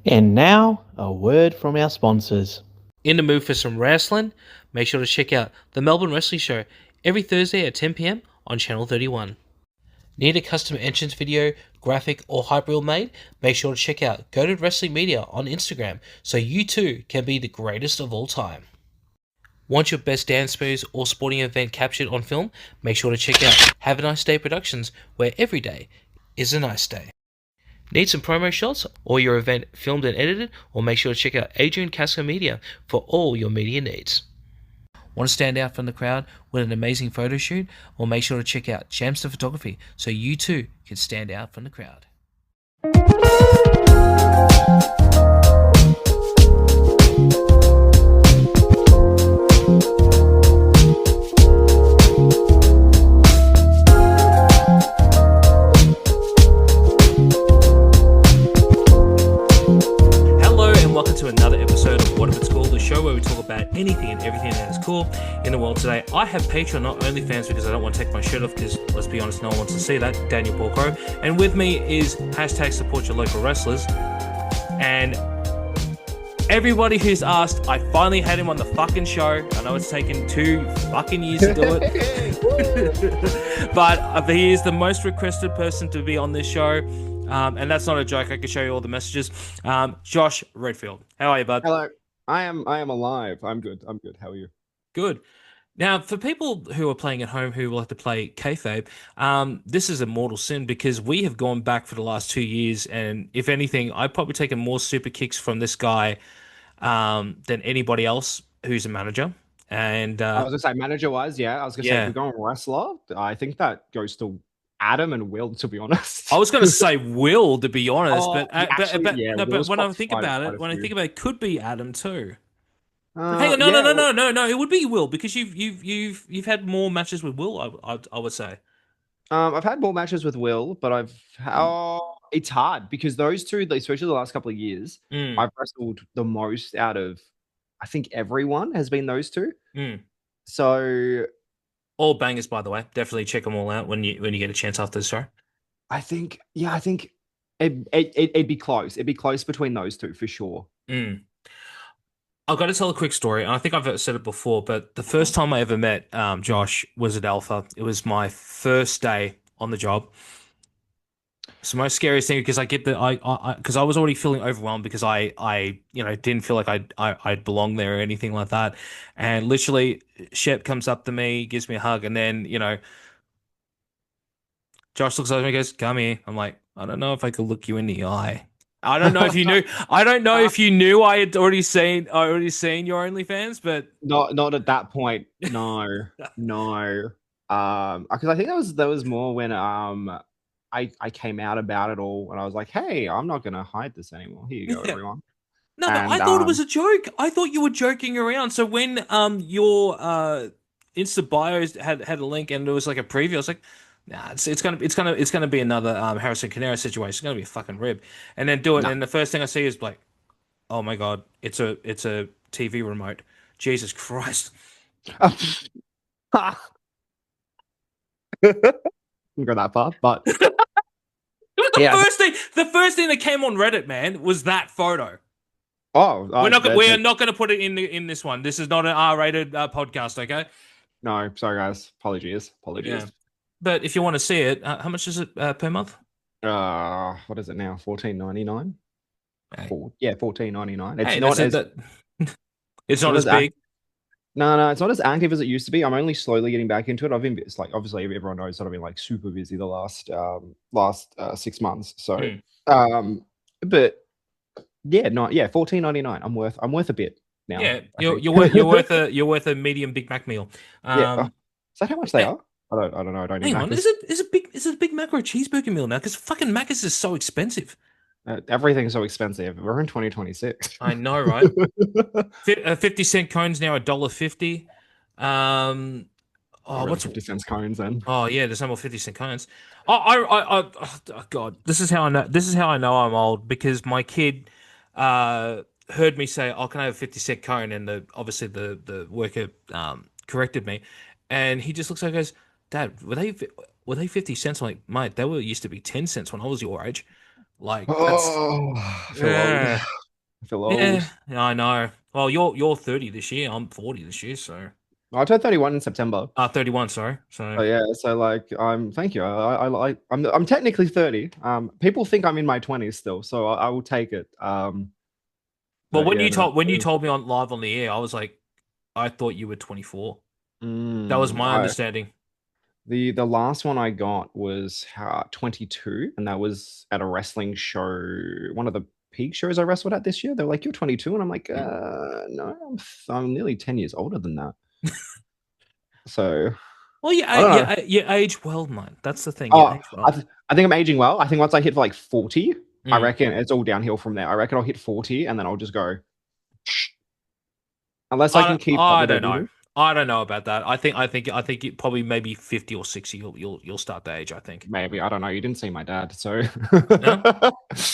And now, a word from our sponsors. In the mood for some wrestling? Make sure to check out the Melbourne Wrestling Show every Thursday at 10 p.m. on Channel 31. Need a custom entrance video, graphic, or hype reel made? Make sure to check out Goated Wrestling Media on Instagram so you too can be the greatest of all time. Want your best dance moves or sporting event captured on film? Make sure to check out Have a Nice Day Productions, where every day is a nice day. Need some promo shots or your event filmed and edited? Or make sure to check out Adrian Casco Media for all your media needs. Want to stand out from the crowd with an amazing photo shoot? Or make sure to check out Jamster Photography so you too can stand out from the crowd. Welcome to another episode of What If It's Cool, the show where we talk about anything and everything that is cool in the world today. I have Patreon, not OnlyFans, because I don't want to take my shirt off, because let's be honest, no one wants to see that. Daniel Porcro. And with me is hashtag support your local wrestlers. And everybody who's asked, I finally had him on the fucking show. I know it's taken 2 fucking years to do it. But he is the most requested person to be on this show. And that's not a joke. I can show you all the messages. Josh Redfield, how are you, bud? Hello. I am alive. I'm good. How are you? Good. Now, for people who are playing at home who like to play kayfabe, this is a mortal sin because we have gone back for the last 2 years, and if anything, I've probably taken more super kicks from this guy than anybody else who's a manager. And I was gonna say manager-wise, yeah. I was gonna say if we're going wrestler, I think that goes to Adam and Will, to be honest. I was going to say Will, to be honest, but when I think about it, it could be Adam too. Hang on, no, it would be Will because you've had more matches with Will. I would say. I've had more matches with Will, but it's hard because those two, especially the last couple of years, I've wrestled the most out of, I think everyone has been those two. So. All bangers, by the way. Definitely check them all out when you get a chance after the show. I think it'd be close. It'd be close between those two for sure. I've got to tell a quick story, and I think I've said it before, but the first time I ever met Josh was at Alpha. It was my first day on the job. It's the most scariest thing because because I was already feeling overwhelmed because I didn't feel like I'd belong there or anything like that, and literally Shep comes up to me, gives me a hug, and then Josh looks over me and goes, "Come here." I'm like, I don't know if I could look you in the eye. I don't know if you knew. I don't know if you knew I had already seen your OnlyFans, but not at that point. No. Because I think that was more when I came out about it all, and I was like, "Hey, I'm not gonna hide this anymore. Here you go, everyone." No, but I thought it was a joke. I thought you were joking around. So when your Insta bios had a link and it was like a preview, I was like, "Nah, it's gonna be another Harrison Canera situation. It's gonna be a fucking rib." And then do it, and the first thing I see is like, "Oh my god, it's a TV remote." Jesus Christ. Didn't go that far, but the first thing that came on Reddit, man, was that photo. Oh, we are not going to put it in this one. This is not an R-rated podcast, okay? No, sorry guys. Apologies. Yeah. But if you want to see it, how much is it per month? What is it now? $14.99. Hey. $14.99. It's not as big. No, it's not as active as it used to be. I'm only slowly getting back into it. It's like obviously everyone knows that I've been like super busy the last 6 months. So, but yeah, $14.99. I'm worth a bit now. Yeah, you're worth a medium Big Mac meal. Is that how much they are? I don't know. I don't. Hang on, is it a Big Mac or a cheeseburger meal now? Because fucking Macca's is so expensive. Everything's so expensive. We're in 2026. I know, right? 50-cent cones now $1.50. What's 50 cents cones then? Oh yeah, there's no more 50-cent cones. Oh God, this is how I know. This is how I know I'm old because my kid heard me say, "Oh, can I have a 50-cent cone?" And obviously the worker corrected me, and he just looks like and goes, "Dad, were they 50 cents?" I'm like, "Mate, they used to be 10 cents when I was your age." Like, I feel Yeah, old. I know. Well, you're 30 this year. I'm 40 this year, so I turned 31 in September. 31. Sorry. So Oh yeah, so like thank you. I'm technically 30. People think I'm in my 20s still, so I will take it. well, But yeah, no. when you told me on live on the air, I was like, I thought you were 24. That was my I understanding. the last one I got was 22, and that was at a wrestling show, one of the peak shows I wrestled at this year. They're like, "You're 22," and I'm like, no, I'm nearly 10 years older than that. So Well, I don't know. you age well, man. That's the thing. You Oh, age well. I think I'm aging well. I think once I hit like 40, I Mm. reckon it's all downhill from there. I reckon I'll hit 40 and then I'll just go, unless I I can don't, keep up I with don't know. everything. I don't know about that. I think it probably maybe 50 or 60. You'll start to age. I think. Maybe, I don't know. You didn't see my dad, so. No.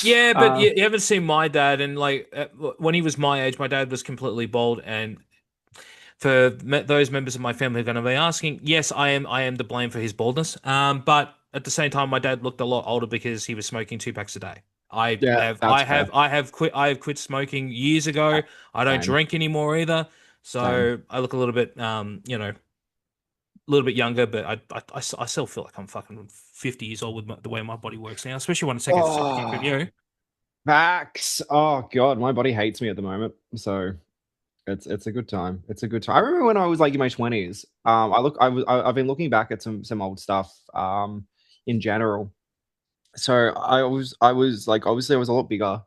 Yeah, but uh, you haven't seen my dad, and like when he was my age, my dad was completely bald. And for those members of my family who are going to be asking, yes, I am to blame for his baldness. But at the same time, my dad looked a lot older because he was smoking 2 packs a day. yeah, that's fair. I have quit smoking years ago. I don't Same, drink anymore either, same. so I look a little bit a little bit younger, but I still feel like I'm fucking 50 years old with the way my body works now, especially when I take a step back from Oh, you. facts. Oh god, my body hates me at the moment. So it's a good time. It's a good time. I remember when I was like in my 20s. I've been looking back at some old stuff in general. So I was like, obviously I was a lot bigger,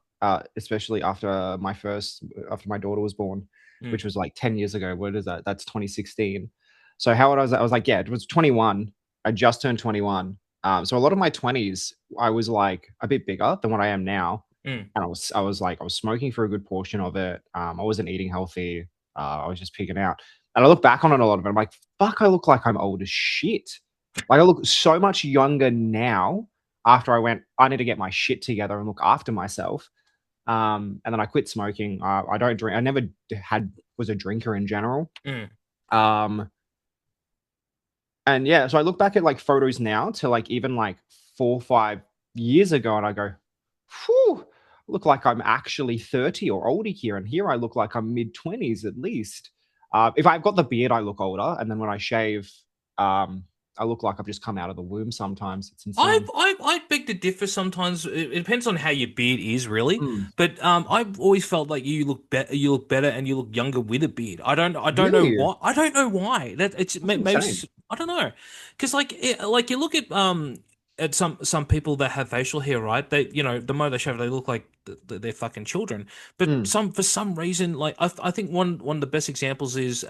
especially after my daughter was born, Mm. which was like 10 years ago. What is that? That's 2016. So how old I was like, yeah, it was 21. I just turned 21. So a lot of my 20s, I was like a bit bigger than what I am now. Mm. And I was smoking for a good portion of it. I wasn't eating healthy. I was just pigging out. And I look back on it a lot of it. I'm like, fuck, I look like I'm old as shit. Like I look so much younger now after I need to get my shit together and look after myself. And then I quit smoking. I don't drink. I never was a drinker in general. Mm. Um, and yeah, so I look back at like photos now to like even like 4 or 5 years ago, and I go, whew, look like I'm actually 30 or older here. And here I look like I'm mid-20s at least. If I've got the beard, I look older. And then when I shave, I look like I've just come out of the womb sometimes. It's insane. I beg to differ sometimes. It depends on how your beard is, really. Mm, But I've always felt like you look better and you look younger with a beard. I don't know really? why. I don't know why. That it's That's maybe insane. I don't know, because like you look at some people that have facial hair, right? They the more they shave, they look like they're fucking children. But Mm, for some reason, like I think one of the best examples is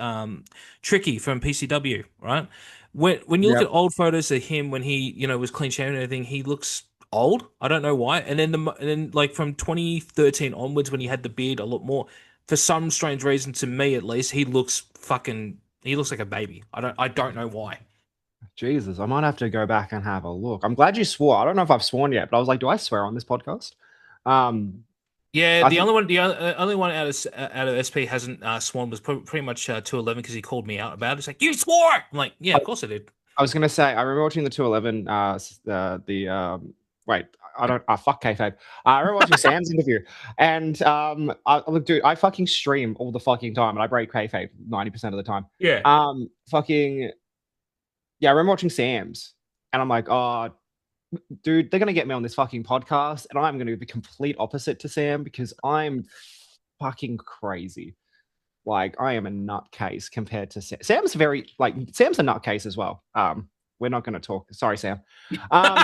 Tricky from PCW, right? When you look at yep. old photos of him when he was clean shaven and everything, he looks old. I don't know why. And then like from 2013 onwards, when he had the beard a lot more, for some strange reason, to me at least, he looks like a baby. I don't know why. Jesus, I might have to go back and have a look. I'm glad you swore. I don't know if I've sworn yet, but I was like, do I swear on this podcast? Um, Yeah, I think only one out of SP hasn't sworn was pretty much 211 because he called me out about it. It's like you swore. I'm like, yeah, I, of course I did. I was gonna say I remember watching the 211. The wait, I don't. Fuck kayfabe. I remember watching Sam's interview, and look, dude, I fucking stream all the fucking time, and I break kayfabe 90% of the time. Yeah. Fucking yeah, I remember watching Sam's, and I'm like, oh, dude, they're gonna get me on this fucking podcast, and I'm gonna be the complete opposite to Sam because I'm fucking crazy. Like I am a nutcase compared to Sam. Sam's very like Sam's a nutcase as well. We're not gonna talk. Sorry, Sam. Um,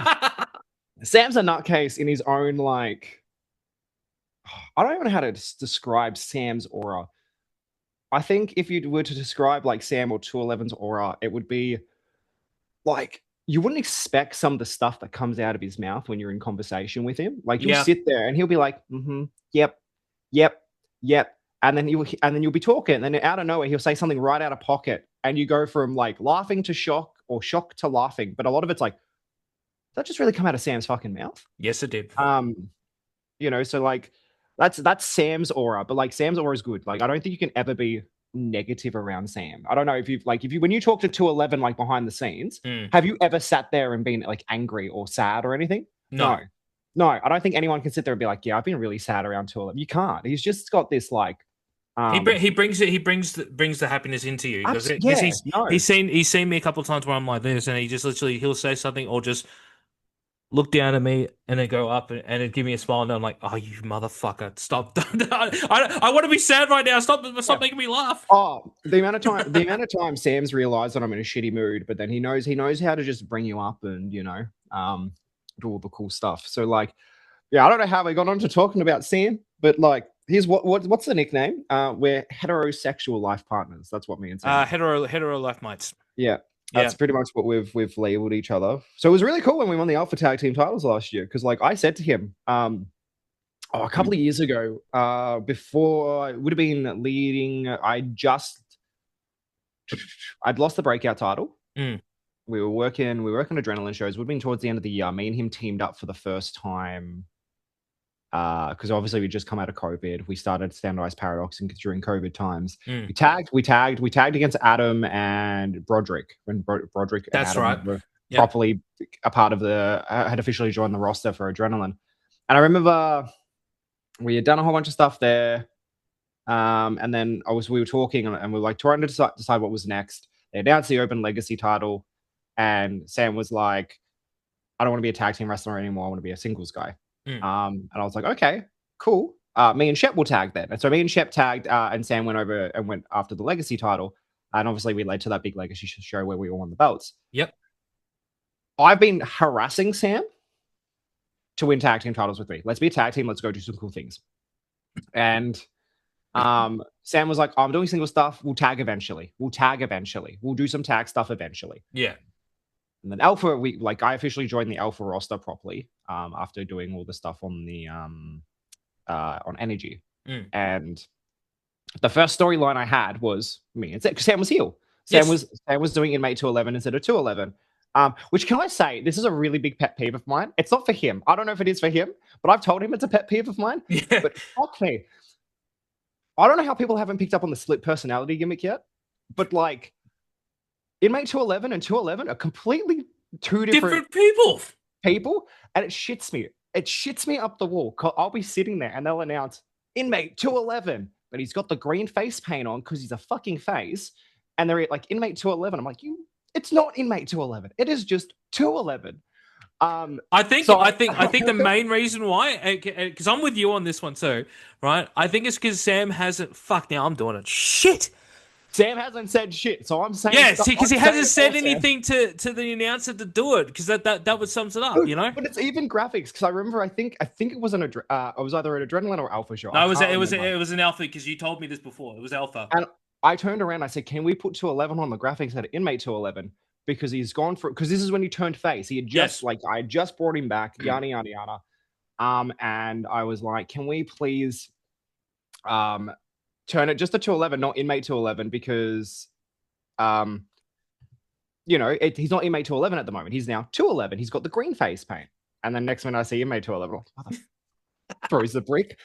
Sam's a nutcase in his own like. I don't even know how to describe Sam's aura. I think if you were to describe like Sam or 211's aura, it would be like you wouldn't expect some of the stuff that comes out of his mouth when you're in conversation with him. Like you'll Yeah. sit there and he'll be like, mm-hmm, yep, yep, yep. And then you'll be talking, and then out of nowhere, he'll say something right out of pocket, and you go from like laughing to shock or shock to laughing. But a lot of it's like, that just really come out of Sam's fucking mouth. Yes, it did. So like that's Sam's aura, but like Sam's aura is good. Like I don't think you can ever be negative around Sam. I don't know if you when you talk to 211 like behind the scenes, Mm. have you ever sat there and been like angry or sad or anything? No. No. No, I don't think anyone can sit there and be like, yeah, I've been really sad around 211. You can't. He's just got this like. He brings the happiness into you because he's seen me a couple of times where I'm like this, and he just literally he'll say something or just look down at me and then go up and then give me a smile, and I'm like, oh, you motherfucker, stop. I want to be sad right now. Stop making me laugh. Oh, the amount of time Sam's realized that I'm in a shitty mood, but then he knows how to just bring you up and do all the cool stuff. So like, yeah, I don't know how we got on to talking about Sam, but like, here's what's the nickname? We're heterosexual life partners. That's what me and Sam. Hetero life mates. Yeah. That's pretty much what we've labeled each other. So it was really cool when we won the Alpha Tag Team titles last year, because like I said to him, a couple of years ago, before it would have been leading, I'd lost the breakout title. We were working adrenaline shows. It would have been towards the end of the year. Me and him teamed up for the first time. Because obviously we just come out of COVID. We started Standardized Paradox during COVID times. We tagged against Adam and Broderick when Broderick and Adam were properly a part of had officially joined the roster for Adrenaline. And I remember we had done a whole bunch of stuff there. And then we were talking and we were like trying to decide what was next. They announced the Open Legacy title, and Sam was like, I don't want to be a tag team wrestler anymore. I want to be a singles guy. And I was like, okay, cool. Me and Shep will tag then. And so me and Shep tagged, and Sam went over and went after the Legacy title. And obviously we led to that big Legacy show where we all won the belts. Yep. I've been harassing Sam to win tag team titles with me. Let's be a tag team. Let's go do some cool things. And Sam was like, I'm doing single stuff. We'll tag eventually. We'll do some tag stuff eventually. Yeah. And then Alpha, I officially joined the Alpha roster properly after doing all the stuff on the on Energy. And the first storyline I had was me and Sam was heel. Sam was doing Inmate 211 instead of 211. Which, can I say, this is a really big pet peeve of mine. It's not for him. I don't know if it is for him, but I've told him it's a pet peeve of mine. Yeah. But fuck me. I don't know how people haven't picked up on the split personality gimmick yet, but like, Inmate 211 and 211 are completely two different people, and it shits me. It shits me up the wall. I'll be sitting there and they'll announce Inmate 211, but he's got the green face paint on because he's a fucking face, and they're like Inmate 211. I'm like, it's not Inmate 211. It is just 211. I think the main reason why, because I'm with you on this one too, right? I think it's because Sam hasn't. Fuck, now I'm doing it. Shit. Sam hasn't said shit, so I'm saying yes, because he hasn't said anything to the announcer to do it, because that would sums it up, you know. But it's even graphics, because I remember I think it was it was either an Adrenaline or Alpha show. No, it was an Alpha, because you told me this before. It was Alpha. And I turned around, I said, "Can we put 211 on the graphics at Inmate 211?" Because he's gone for, because this is when he turned face. He had just I just brought him back, yada yada yada. And I was like, "Can we please turn it just to 211, not Inmate 211, because, he's not Inmate 211 at the moment. He's now 211. He's got the green face paint." And then next when I see Inmate 211, throws the brick.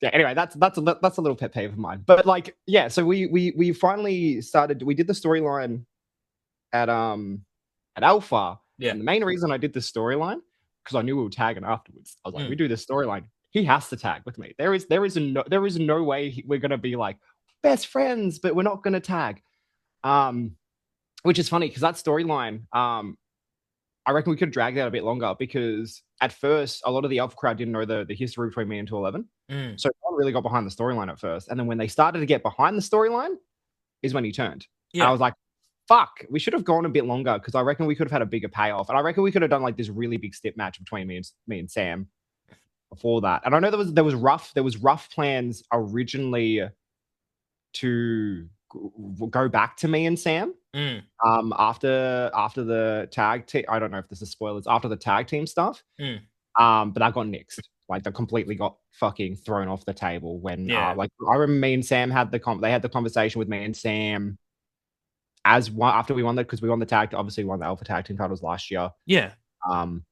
Anyway, that's a little pet peeve of mine. But like, yeah, so we finally started. We did the storyline at Alpha. Yeah. And the main reason I did this storyline, because I knew we were tagging afterwards. I was like, we do this storyline. He has to tag with me. There is no way we're gonna be like best friends, but we're not gonna tag. Which is funny because that storyline, I reckon we could drag that a bit longer, because at first a lot of the Alpha crowd didn't know the history between me and 211. So no one really got behind the storyline at first. And then when they started to get behind the storyline is when he turned. Yeah. And I was like, fuck, we should have gone a bit longer, because I reckon we could have had a bigger payoff. And I reckon we could have done like this really big step match between me and Sam before that. And I know there was rough plans originally to go back to me and Sam after the tag team. I don't know if this is spoilers, after the tag team stuff. But that got nixed. Like, that completely got fucking thrown off the table when I remember me and Sam had the conversation with me and Sam after we won that, because we won the obviously won the Alpha tag team titles last year. Yeah. And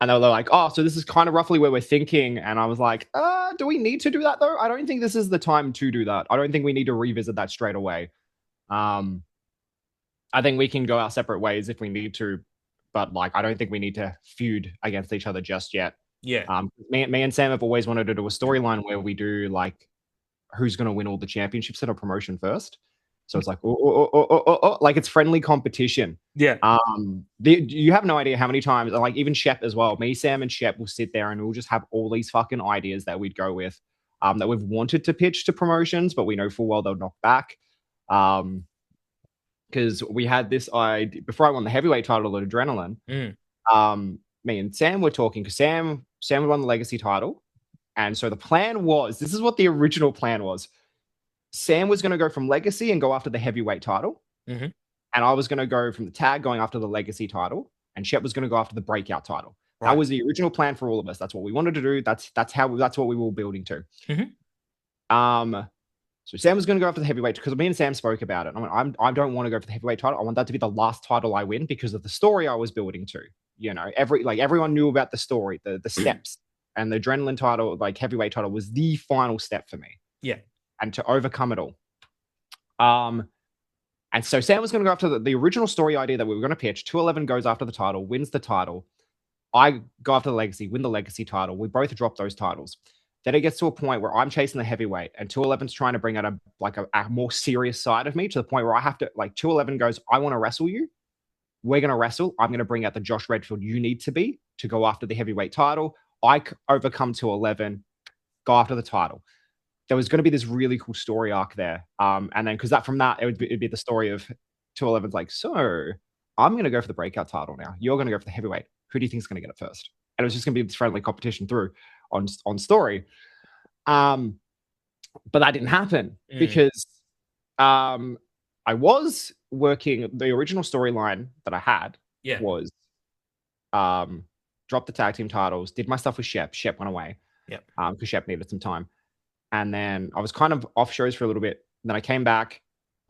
they were like, "Oh, so this is kind of roughly where we're thinking." And I was like, do we need to do that though? I don't think this is the time to do that. I don't think we need to revisit that straight away. I think we can go our separate ways if we need to. but like I don't think we need to feud against each other just yet. Yeah. Me and Sam have always wanted to do a storyline where we do like who's going to win all the championships at a promotion first. So it's like, like it's friendly competition. Yeah. You have no idea how many times, like even Shep as well. Me, Sam, and Shep will sit there and we'll just have all these fucking ideas that we'd go with, that we've wanted to pitch to promotions, but we know full well they'll knock back. Because we had this idea before I won the heavyweight title at Adrenaline. Me and Sam were talking because Sam won the legacy title. And so the plan was, this is what the original plan was. Sam was going to go from legacy and go after the heavyweight title. And I was going to go from the tag going after the legacy title. And Shep was going to go after the breakout title. Right. That was the original plan for all of us. That's what we wanted to do. That's what we were building to. So Sam was going to go after the heavyweight because me and Sam spoke about it. I don't want to go for the heavyweight title. I want that to be the last title I win because of the story I was building to. You know, everyone knew about the story, the steps, and the adrenaline title, like heavyweight title, was the final step for me. Yeah, and to overcome it all. And so Sam was going to go after the original story idea that we were going to pitch. 211 goes after the title, wins the title. I go after the legacy, win the legacy title. We both drop those titles. Then it gets to a point where I'm chasing the heavyweight and 211's trying to bring out a more serious side of me to the point where I have to, like, 211 goes, I want to wrestle you. We're going to wrestle. I'm going to bring out the Josh Redfield you need to be to go after the heavyweight title. I overcome 211, go after the title. There was going to be this really cool story arc there. And then because from that, it'd be the story of 211's like, so I'm going to go for the breakout title now. You're going to go for the heavyweight. Who do you think is going to get it first? And it was just going to be this friendly competition through on story. But that didn't happen because I was working, the original storyline that I had was drop the tag team titles, did my stuff with Shep. Shep went away. Because Shep needed some time. And then I was kind of off shows for a little bit. Then I came back.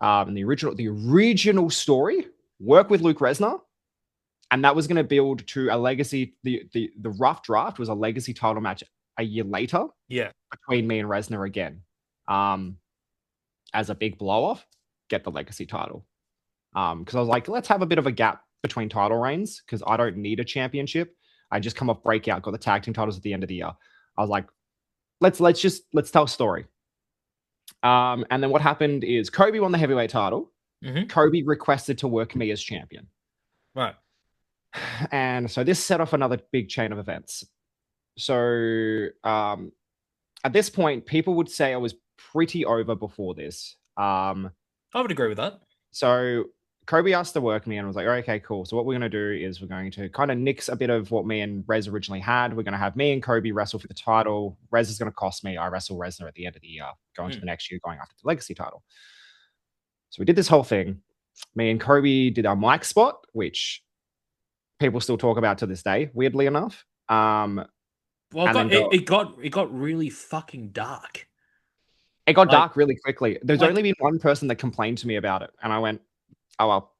And the original story, work with Luke Resner. And that was going to build to a legacy. The rough draft was a legacy title match a year later. Yeah. Between me and Resner again. As a big blow off, get the legacy title. Because I was like, let's have a bit of a gap between title reigns because I don't need a championship. I just come off breakout, got the tag team titles at the end of the year. I was like, let's tell a story. And then what happened is Kobe won the heavyweight title. Kobe requested to work me as champion. Right. And so this set off another big chain of events. So at this point, people would say I was pretty over before this. I would agree with that. So Kobe asked to work me and was like, okay, cool. So what we're going to do is we're going to kind of nix a bit of what me and Rez originally had. We're going to have me and Kobe wrestle for the title. Rez is going to cost me. I wrestle Resner at the end of the year, going to the next year, going after the legacy title. So we did this whole thing. Me and Kobe did our mic spot, which people still talk about to this day, weirdly enough. Well, it got really fucking dark. It got dark really quickly. There's only been one person that complained to me about it, and I went, "Oh well."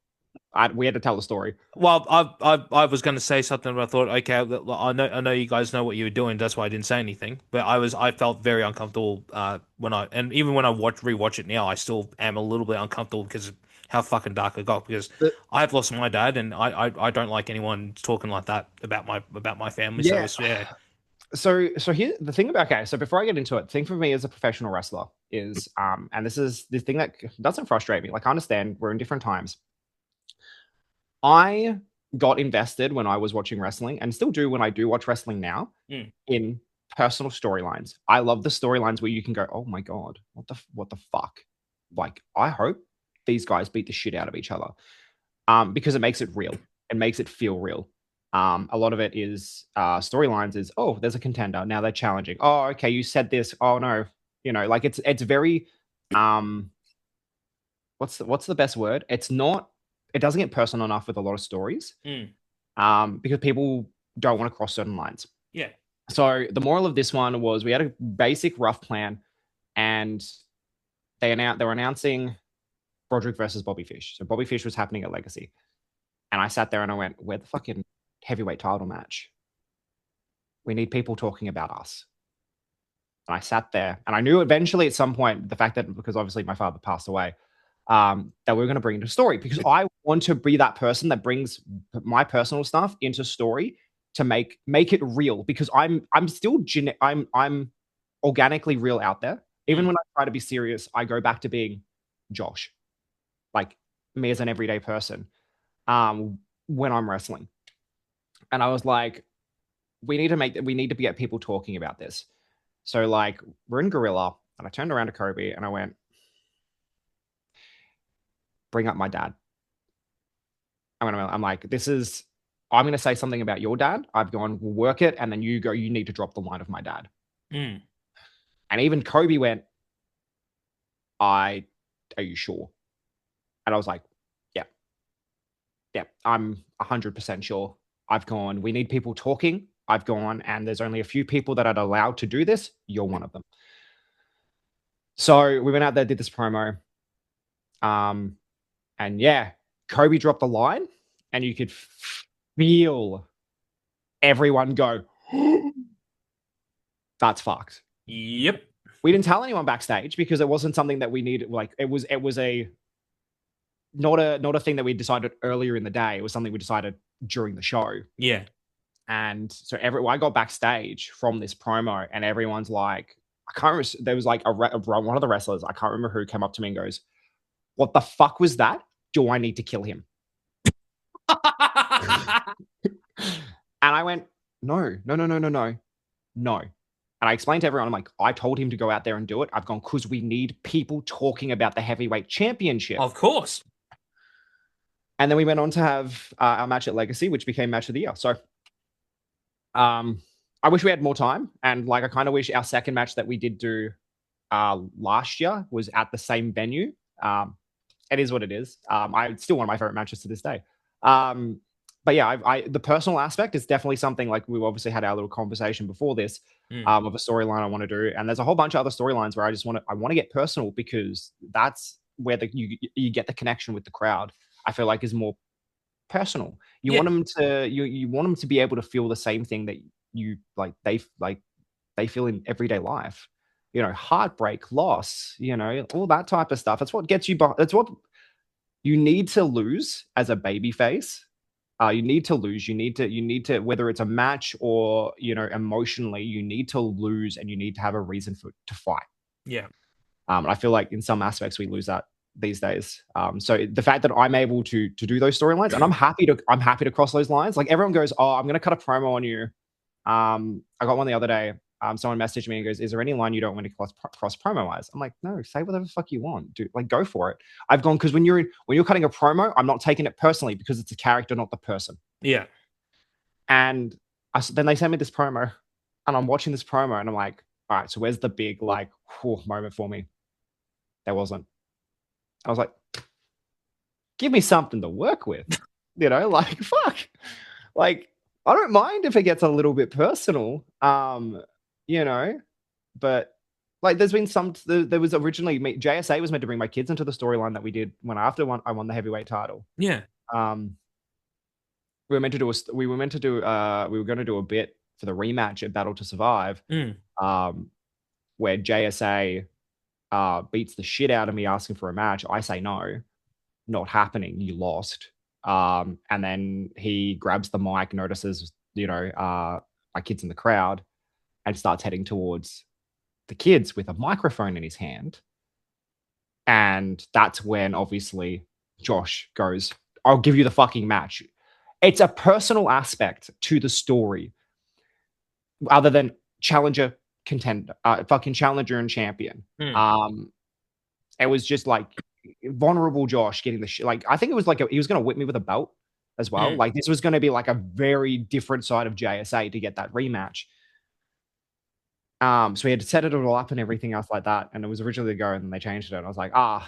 We had to tell the story. Well, I was going to say something, but I thought, okay, I know you guys know what you were doing. That's why I didn't say anything. But I felt very uncomfortable even when I rewatch it now, I still am a little bit uncomfortable because of how fucking dark it got. Because I've lost my dad, and I don't like anyone talking like that about my family. Yeah. So here the thing about so before I get into it, the thing for me as a professional wrestler is and this is the thing that doesn't frustrate me. Like I understand we're in different times. I got invested when I was watching wrestling and still do when I do watch wrestling now in personal storylines. I love the storylines where you can go, oh my God, what the fuck? Like, I hope these guys beat the shit out of each other because it makes it real. It makes it feel real. A lot of it is storylines is, oh, there's a contender. Now they're challenging. Oh, okay, you said this. Oh no. You know, like it's very what's the best word? It doesn't get personal enough with a lot of stories because people don't want to cross certain lines. Yeah. So the moral of this one was we had a basic rough plan and they were announcing Broderick versus Bobby Fish. So Bobby Fish was happening at Legacy. And I sat there and I went, where the fucking heavyweight title match? We need people talking about us. And I sat there and I knew eventually at some point the fact that because obviously my father passed away, that we're going to bring into story, because I want to be that person that brings my personal stuff into story to make it real, because I'm still I'm organically real out there. Even when I try to be serious, I go back to being Josh, like me as an everyday person, when I'm wrestling. And I was like, we need to get people talking about this. So like, we're in Gorilla, and I turned around to Kobe and I went, bring up my dad. I'm like, I'm going to say something about your dad. I've gone, we'll work it. And then you go, you need to drop the line of my dad. Mm. And even Kobe went, are you sure? And I was like, yeah, I'm 100% sure. I've gone, we need people talking. I've gone, and there's only a few people that are allowed to do this. You're one of them. So we went out there, did this promo. And yeah, Kobe dropped the line, and you could feel everyone go, that's fucked. Yep. We didn't tell anyone backstage because it wasn't something that we needed. Like, it was not a thing that we decided earlier in the day. It was something we decided during the show. Yeah. And so I got backstage from this promo, and everyone's like, I can't remember. There was like one of the wrestlers, I can't remember who, came up to me and goes, what the fuck was that? Do I need to kill him? And I went, no. And I explained to everyone, I'm like, I told him to go out there and do it. I've gone, because we need people talking about the heavyweight championship. Of course. And then we went on to have our match at Legacy, which became match of the year. So I wish we had more time. And like, I kind of wish our second match that we did do last year was at the same venue. It is what it is. It's still one of my favorite matches to this day. But yeah, the personal aspect is definitely something, like we obviously had our little conversation before this, of a storyline I want to do. And there's a whole bunch of other storylines where I want to get personal, because that's where you get the connection with the crowd. I feel like is more personal. You want them to, you want them to be able to feel the same thing that they feel in everyday life. You know, heartbreak, loss, you know, all that type of stuff. That's what gets you. That's what you need to lose as a baby face. You need to lose. You need to, whether it's a match or, you know, emotionally, you need to lose, and you need to have a reason to fight. Yeah. I feel like in some aspects we lose that these days. So the fact that I'm able to do those storylines, and I'm happy to cross those lines. Like, everyone goes, oh, I'm going to cut a promo on you. I got one the other day. Someone messaged me and goes, is there any line you don't want to cross promo wise? I'm like, no, say whatever the fuck you want, dude. Like, go for it. I've gone, because when you're cutting a promo, I'm not taking it personally, because it's a character, not the person. Yeah. And then they sent me this promo, and I'm watching this promo, and I'm like, all right, so where's the big moment for me? There wasn't. I was like, give me something to work with, you know, like, fuck, like, I don't mind if it gets a little bit personal, you know, but like, there's been there was originally JSA was meant to bring my kids into the storyline that we did I won the heavyweight title. Yeah. We were going to do a bit for the rematch at Battle to Survive, where JSA beats the shit out of me asking for a match. I say no, not happening. You lost. And then he grabs the mic, notices, you know, my kids in the crowd, and starts heading towards the kids with a microphone in his hand. And that's when obviously Josh goes, I'll give you the fucking match. It's a personal aspect to the story, other than challenger, contender, fucking challenger and champion. It was just like vulnerable Josh getting the shit. Like, I think it was like he was going to whip me with a belt as well. Like, this was going to be like a very different side of JSA to get that rematch. So we had to set it all up and everything else like that. And it was originally to go, and then they changed it. And I was like, oh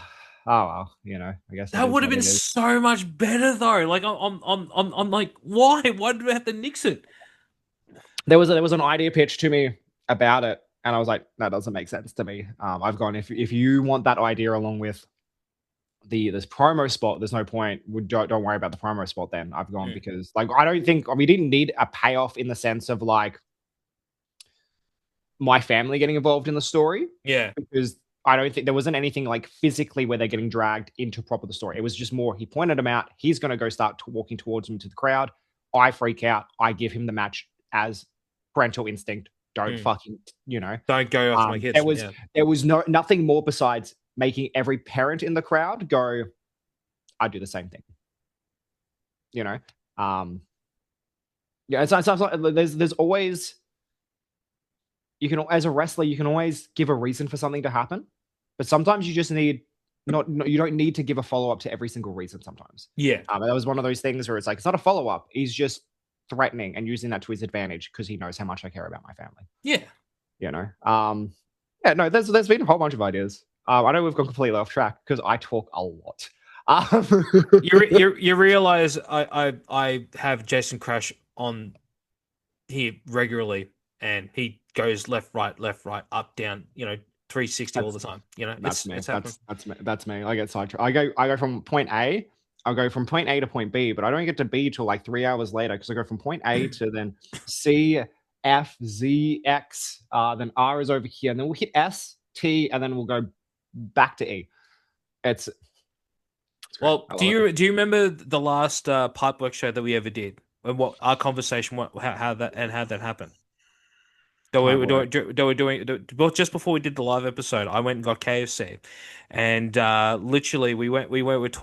well, you know, I guess that would have been so much better though. Like, I'm like, why did we have to nix it? There was an idea pitch to me about it, and I was like, that doesn't make sense to me. I've gone, if you want that idea along with this promo spot, there's no point. Don't worry about the promo spot then. I've gone, because like, I don't think we didn't need a payoff in the sense of like my family getting involved in the story. Yeah. Because I don't think there wasn't anything like physically where they're getting dragged into proper the story. It was just more he pointed him out. He's going to go start walking towards him to the crowd. I freak out. I give him the match as parental instinct. Don't fucking, Don't go off my kids. There was nothing more besides making every parent in the crowd go, I do the same thing. It's like there's always, you can, as a wrestler, you can always give a reason for something to happen, but sometimes you just need you don't need to give a follow-up to every single reason sometimes. Yeah. That was one of those things where it's like, it's not a follow-up. He's just threatening and using that to his advantage because he knows how much I care about my family. Yeah. No, there's been a whole bunch of ideas. I know we've gone completely off track because I talk a lot. You realize I have Jason Crash on here regularly, and he goes left, right, up, down, 360 all the time. That's me. That's me. I get sidetracked. I go from point A. I'll go from point A to point B, but I don't get to B till like 3 hours later because I go from point A to then C, F, Z, X, then R is over here, and then we'll hit S, T, and then we'll go back to E. It's well. Do you remember the last Pipework show that we ever did, and what our conversation, how that happened? We were doing just before we did the live episode. I went and got KFC, and literally we went.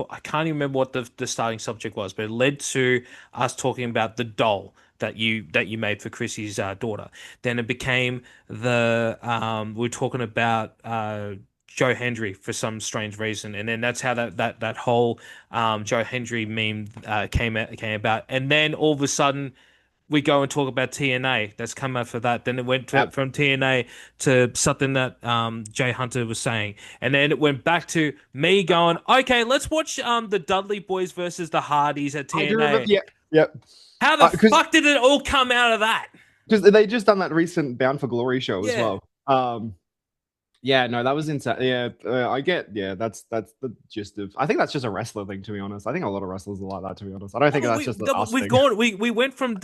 I can't even remember what the starting subject was, but it led to us talking about the doll that you made for Chrissy's daughter. Then it became we were talking about Joe Hendry for some strange reason, and then that's how that whole Joe Hendry meme came about, and then all of a sudden we go and talk about TNA. That's come out for that. Then it went from TNA to something that Jay Hunter was saying. And then it went back to me going, okay, let's watch the Dudley Boys versus the Hardys at TNA. I do remember, yep. How the fuck did it all come out of that? Because they just done that recent Bound for Glory show as well. Yeah, no, that was insane. Yeah, I get. Yeah, that's the gist of. I think that's just a wrestler thing, to be honest. I think a lot of wrestlers are like that, to be honest. I don't think that's just us thing. We went from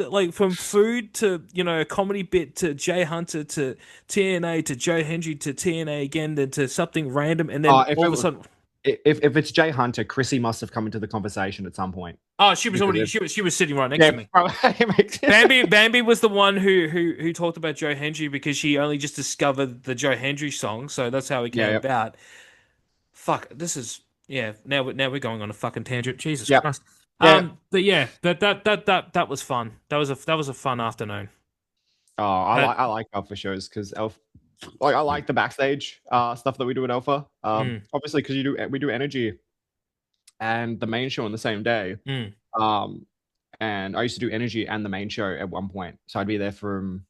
food to a comedy bit to Jay Hunter to TNA to Joe Hendry to TNA again, then to something random, and then all of a sudden. If it's Jay Hunter, Chrissy must have come into the conversation at some point. Oh, she was already she was sitting right next to me. Bambi was the one who talked about Joe Hendry because she only just discovered the Joe Hendry song, so that's how it came about. Fuck, this is now we're going on a fucking tangent. Jesus Christ. But yeah, that was fun. That was a fun afternoon. Oh, I like Alpha shows because I like the backstage stuff that we do at Alpha. Obviously, because we do Energy and the main show on the same day. And I used to do Energy and the main show at one point, so I'd be there from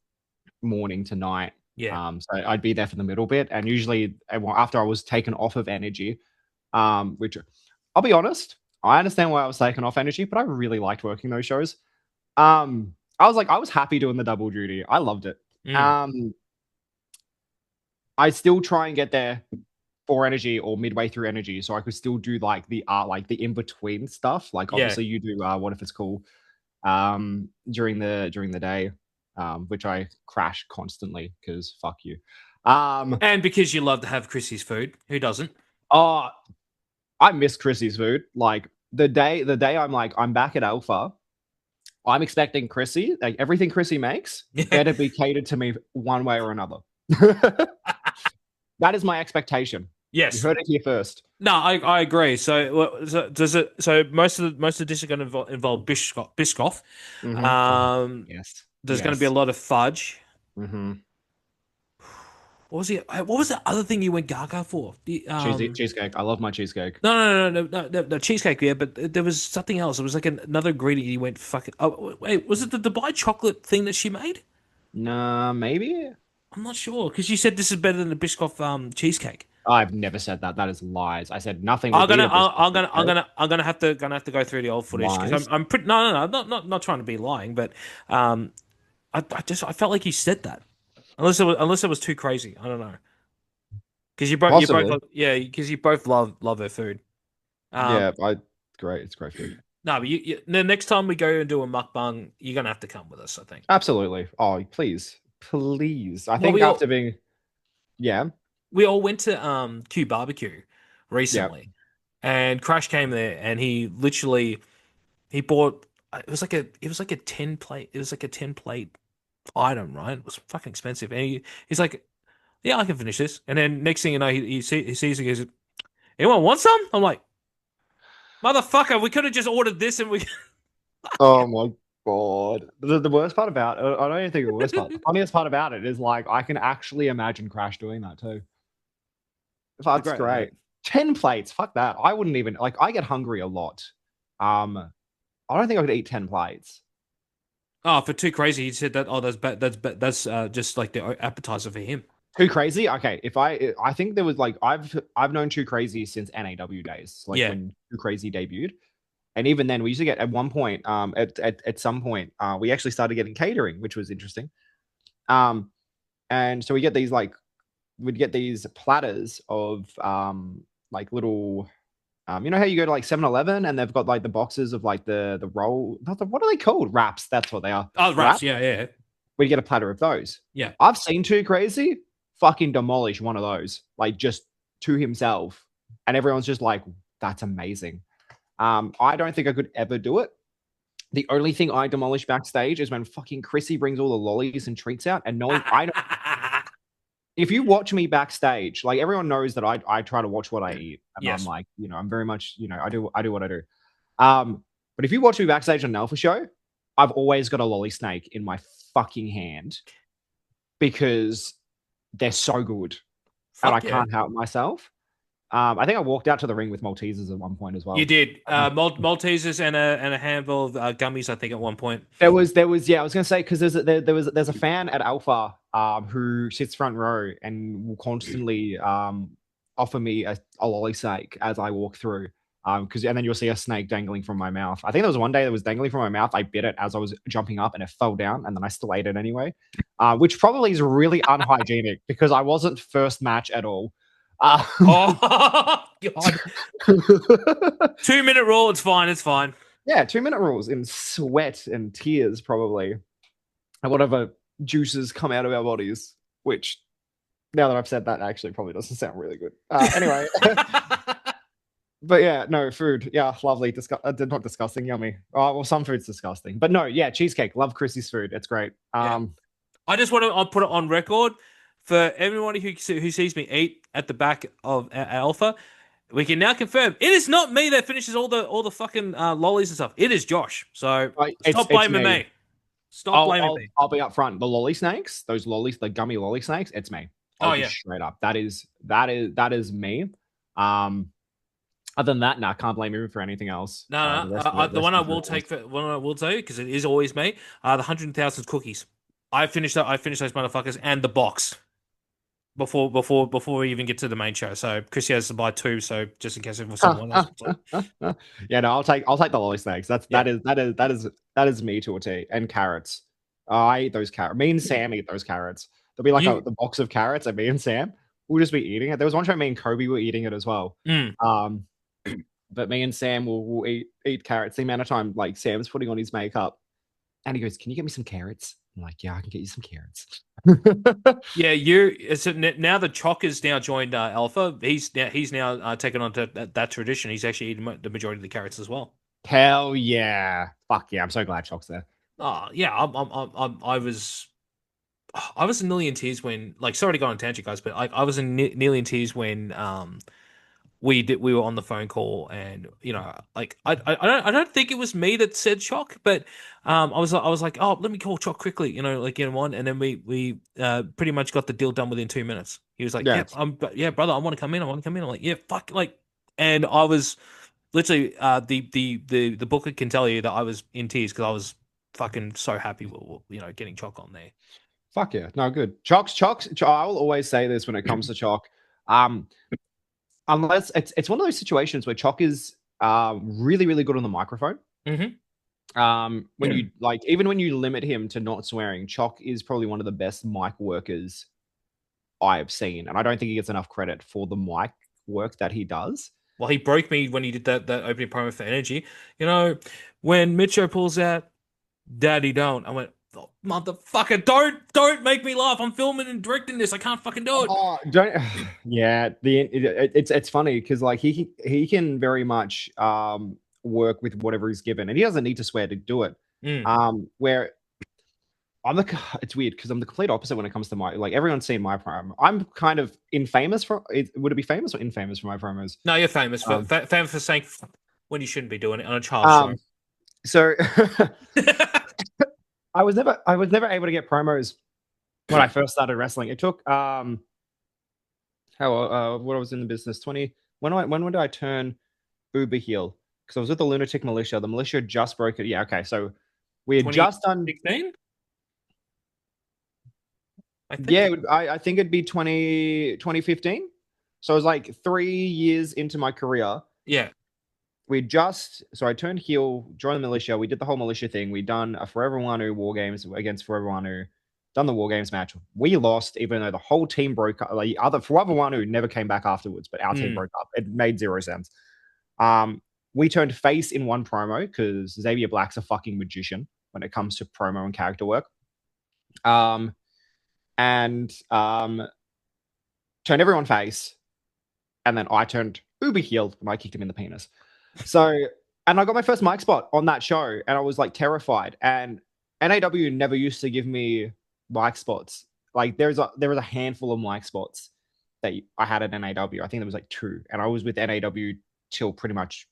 morning to night. So I'd be there for the middle bit, and usually after I was taken off of Energy, which I'll be honest, I understand why I was taken off Energy, but I really liked working those shows. I was happy doing the double duty. I loved it. I still try and get there for Energy or midway through Energy, so I could still do like the in between stuff. Like obviously you do What If It's Cool during the day, which I crash constantly because fuck you. And because you love to have Chrissy's food, who doesn't? I miss Chrissy's food. Like the day I'm back at Alpha, I'm expecting Chrissy, like everything Chrissy makes better be catered to me one way or another. That is my expectation. Yes, you heard it here first. No, I agree. So does it? So most of the dishes are going to involve Biscoff. Yes. There's going to be a lot of fudge. Mm-hmm. What was the other thing you went gaga for? Cheesecake. I love my cheesecake. No, cheesecake. Yeah, but there was something else. It was like another ingredient. You went fucking. Oh wait, was it the Dubai chocolate thing that she made? Nah, maybe. I'm not sure because you said this is better than the Biscoff cheesecake. I've never said that. That is lies. I said nothing. I'm gonna have to go through the old footage because I'm pretty. No, I'm not trying to be lying, but I felt like you said that unless it was too crazy. I don't know because you both love her food. Great. It's great food. No, but the next time we go and do a mukbang, you're gonna have to come with us. I think absolutely. Oh, please. I think after being, we all went to Q Barbecue Yeah. recently, and Crash came there, and he bought it was like a 10 plate item, right? It was fucking expensive, and he's like, yeah, I can finish this, and then next thing you know, he sees it, he goes, anyone want some? I'm like, motherfucker, we could have just ordered this, and we. Oh my god. The worst part about I don't even think the worst part. The funniest part about it is like I can actually imagine Crash doing that too. That's Great, great. 10 plates. Fuck that. I wouldn't even like I get hungry a lot. I don't think I could eat 10 plates. Oh, for Too Crazy, he said that. Oh, that's just like the appetizer for him. Too Crazy? Okay. If I think there was like I've known Too Crazy since NAW days, like Yeah. when Too Crazy debuted. And even then we used to get at one point, at some point, we actually started getting catering, which was interesting. And so we'd get these platters of like little you know how you go to like 7-Eleven and they've got like the boxes of like the roll, what are they called? Wraps, that's what they are. Oh, wraps. Yeah. We get a platter of those. Yeah. I've seen Too Crazy fucking demolish one of those, like just to himself. And everyone's just like, that's amazing. I don't think I could ever do it. The only thing I demolish backstage is when fucking Chrissy brings all the lollies and treats out, and knowing I don't. If you watch me backstage, like everyone knows that I try to watch what I eat, and Yes. I'm like, I'm very much, I do what I do. But if you watch me backstage on an Alpha show, I've always got a lolly snake in my fucking hand because they're so good, and I can't help myself. I think I walked out to the ring with Maltesers at one point as well. You did Maltesers and a handful of gummies, I think, at one point. There was yeah. I was gonna say because there's a fan at Alpha who sits front row and will constantly offer me a lolly snake as I walk through. And then you'll see a snake dangling from my mouth. I think there was one day that was dangling from my mouth. I bit it as I was jumping up and it fell down, and then I still ate it anyway, which probably is really unhygienic because I wasn't first match at all. Oh god! 2-minute rule. It's fine. It's fine. Yeah, 2-minute rules in sweat and tears, probably, and whatever juices come out of our bodies. Which, now that I've said that, actually probably doesn't sound really good. Anyway, but yeah, no food. Yeah, lovely. Not disgusting. Yummy. Oh, well, some food's disgusting, but no, yeah, cheesecake. Love Chrissy's food. It's great. I just want to put it on record for everyone who sees me eat at the back of Alpha. We can now confirm it is not me that finishes all the fucking lollies and stuff. It is Josh. So stop blaming me. Stop blaming me. I'll be up front. The lolly snakes, those lollies, the gummy lolly snakes, it's me. Straight up. That is me. Other than that, I can't blame you for anything else. No. The one I will take because it is always me. The 100,000 cookies. I finished those motherfuckers and the box before we even get to the main show. So Chrissy has to buy 2, so just in case it was someone else. Yeah, no, I'll take the lolly snakes. That is me to a T. And carrots. I eat those carrots. Me and Sam eat those carrots. There'll be like the box of carrots, and me and Sam we'll just be eating it. There was one time me and Kobe were eating it as well. But me and Sam will eat carrots. The amount of time like Sam's putting on his makeup, and he goes, "Can you get me some carrots?" I'm like, "Yeah, I can get you some carrots." Yeah, so now the Choc has now joined Alpha. He's now taken on to that tradition. He's actually eating the majority of the carrots as well. Hell yeah! Fuck yeah! I'm so glad Choc's there. Oh yeah, I was nearly in tears when, like, sorry to go on a tangent, guys, but I was nearly in tears when we were on the phone call, and like I don't think it was me that said Choc, but I was like, oh, let me call Choc quickly, like get him on, and then we pretty much got the deal done within 2 minutes. He was like, yeah, brother, I want to come in. I'm like, yeah, fuck, like, and I was literally the booker can tell you that I was in tears because I was fucking so happy with getting Choc on there. Fuck yeah, no, good. Chocs. I will always say this when it comes to Choc. Unless it's one of those situations where Choc is really, really good on the microphone. When you even when you limit him to not swearing, Choc is probably one of the best mic workers I have seen, and I don't think he gets enough credit for the mic work that he does. Well, he broke me when he did that opening promo for Energy. When Mitcho pulls out, Daddy don't. I went, motherfucker, don't make me laugh. I'm filming and directing this. I can't fucking do it. Oh, don't. Yeah, it's funny because like he can very much work with whatever he's given, and he doesn't need to swear to do it. Where it's weird because I'm the complete opposite when it comes to my, like, everyone's seen my promo. I'm kind of infamous for it. Would it be famous or infamous for my promos? No, you're famous for famous for saying when you shouldn't be doing it on a child's show. So I was never able to get promos when I first started wrestling. It took what I was in the business, 20 when did I turn uber heel? Because I was with the Lunatic Militia. The militia just broke it. Yeah, okay. So we had just done 16? I think it'd be 2015. So it was like 3 years into my career. Yeah. So I turned heel, joined the militia. We did the whole militia thing. We done a Forever Wanu War Games against Forever Wanu. Done the War Games match. We lost, even though the whole team broke up. Like, Forever Wanu never came back afterwards, but our team broke up. It made zero sense. We turned face in one promo because Xavier Black's a fucking magician when it comes to promo and character work. And turned everyone face, and then I turned uber heel and I kicked him in the penis. So, and I got my first mic spot on that show, and I was like terrified. And NAW never used to give me mic spots. Like there was a handful of mic spots that I had at NAW. I think there was like 2, and I was with NAW till pretty much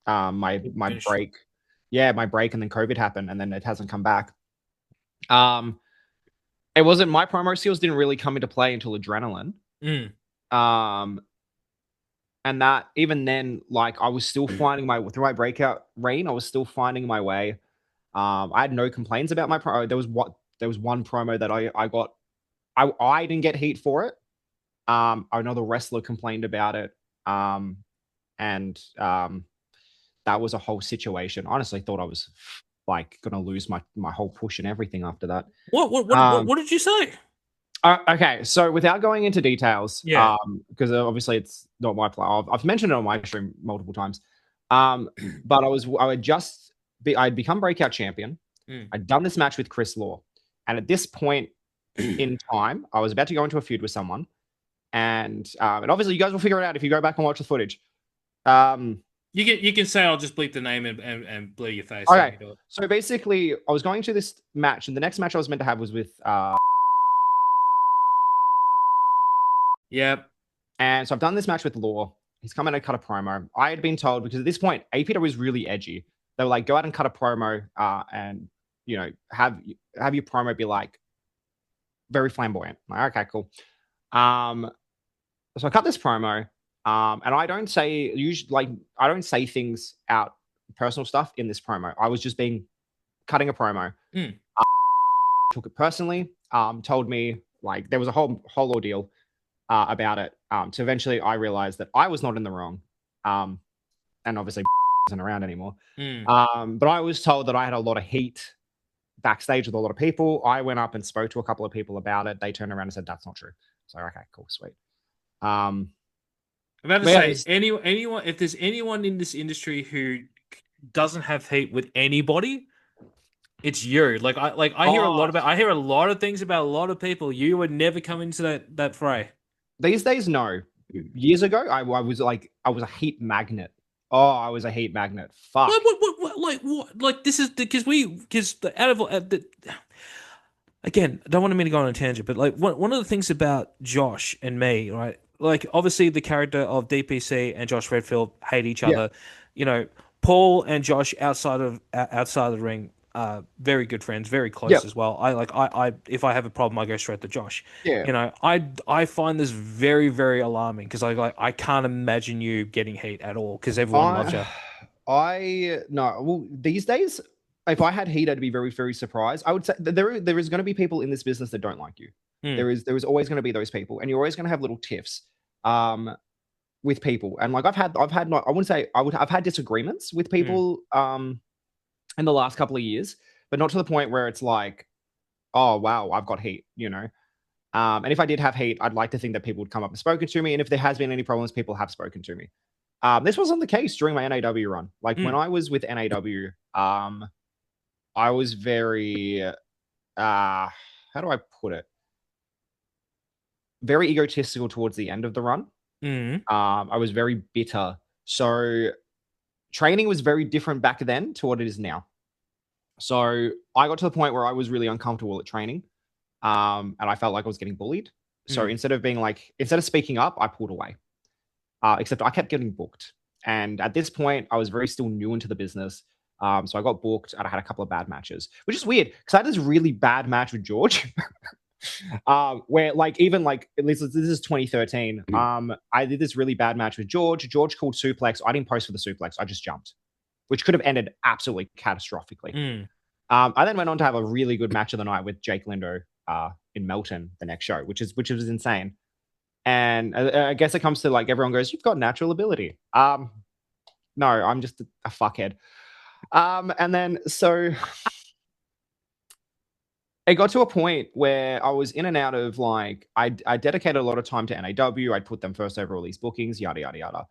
my break. Yeah, my break, and then COVID happened, and then it hasn't come back. It wasn't, my promo skills didn't really come into play until Adrenaline. And that, even then, like, I was still finding through my breakout reign, I was still finding my way. I had no complaints about my promo. There was one promo that I got. I didn't get heat for it. Another wrestler complained about it. And that was a whole situation. I honestly thought I was like gonna lose my whole push and everything after that. What did you say? Okay, so without going into details, because obviously it's not my play. I've mentioned it on my stream multiple times. But I'd become breakout champion. I'd done this match with Chris Law, and at this point in time, I was about to go into a feud with someone, and obviously you guys will figure it out if you go back and watch the footage. You can say I'll just bleep the name and blur your face. Okay, so basically, I was going to this match, and the next match I was meant to have was with. Yep. And so I've done this match with Law. He's come in and cut a promo. I had been told, because at this point, APW was really edgy. They were like, go out and cut a promo, and have your promo be like very flamboyant. I'm like, okay, cool. So I cut this promo, and I don't say things out, personal stuff in this promo. I was just cutting a promo. Took it personally. Told me, like, there was a whole ordeal about it. So eventually I realized that I was not in the wrong. And obviously isn't around anymore. But I was told that I had a lot of heat backstage with a lot of people. I went up and spoke to a couple of people about it. They turned around and said, that's not true. So, okay, cool, sweet. I'm about to say, anyone, if there's anyone in this industry who doesn't have heat with anybody, it's you. I hear a lot of things about a lot of people. You would never come into that fray. These days, no. Years ago, I was a heat magnet. Oh, I was a heat magnet. Fuck. What? This is because out of again, I don't want me to go on a tangent, but like one of the things about Josh and me, right? Like, obviously the character of DPC and Josh Redfield hate each other. Paul and Josh outside of the ring, very good friends, very close as well. I if I have a problem, I go straight to Josh. I find this very, very alarming because I can't imagine you getting heat at all because everyone loves you. Well, these days, if I had heat, I'd be very, very surprised. I would say that there is going to be people in this business that don't like you. There is always going to be those people, and you're always going to have little tiffs with people. And like I've had disagreements with people in the last couple of years, but not to the point where it's like, oh wow, I've got heat, and if I did have heat, I'd like to think that people would come up and spoken to me, and if there has been any problems, people have spoken to me. This wasn't the case during my NAW run. Like when I was with NAW, I was very how do I put it? Very egotistical towards the end of the run. I was very bitter. So training was very different back then to what it is now. So I got to the point where I was really uncomfortable at training. And I felt like I was getting bullied. So instead of speaking up, I pulled away. Except I kept getting booked. And at this point, I was very still new into the business. So I got booked and I had a couple of bad matches, which is weird because I had this really bad match with George. Where at least this is 2013. I did this really bad match with George. George called suplex. I didn't post for the suplex. I just jumped, which could have ended absolutely catastrophically. I then went on to have a really good match of the night with Jake Lindo in Melton the next show, which was insane. And I guess it comes to like everyone goes, "You've got natural ability." No, I'm just a fuckhead. And then so it got to a point where I was in and out of like I dedicated a lot of time to NAW. I'd put them first over all these bookings, yada yada yada.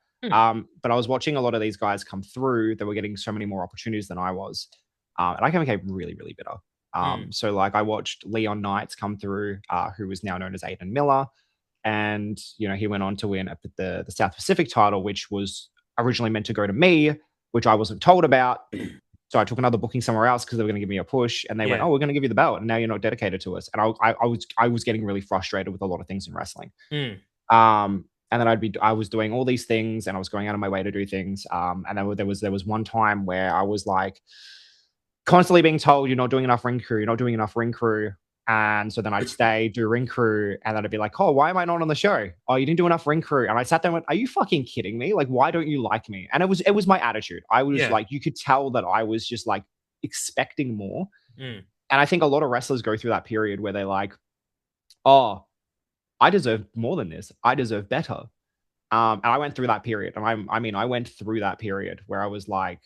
But I was watching a lot of these guys come through. They were getting so many more opportunities than I was, and I became really really bitter. So like I watched Leon Knights come through, who was now known as Aiden Miller, and he went on to win the South Pacific title, which was originally meant to go to me, which I wasn't told about. So I took another booking somewhere else because they were going to give me a push, and they went, "Oh, we're going to give you the belt, and now you're not dedicated to us." And I was getting really frustrated with a lot of things in wrestling. And then I was doing all these things, and I was going out of my way to do things. And then there was one time where I was like constantly being told, "You're not doing enough ring crew. You're not doing enough ring crew." And so then I'd stay, do ring crew, and then I'd be like, "Oh, why am I not on the show? Oh, you didn't do enough ring crew." And I sat there and went, "Are you fucking kidding me? Like, why don't you like me?" And it was my attitude. I was like, you could tell that I was just like expecting more. And I think a lot of wrestlers go through that period where they're like, "Oh, I deserve more than this. I deserve better." And I went through that period. And I went through that period where I was like,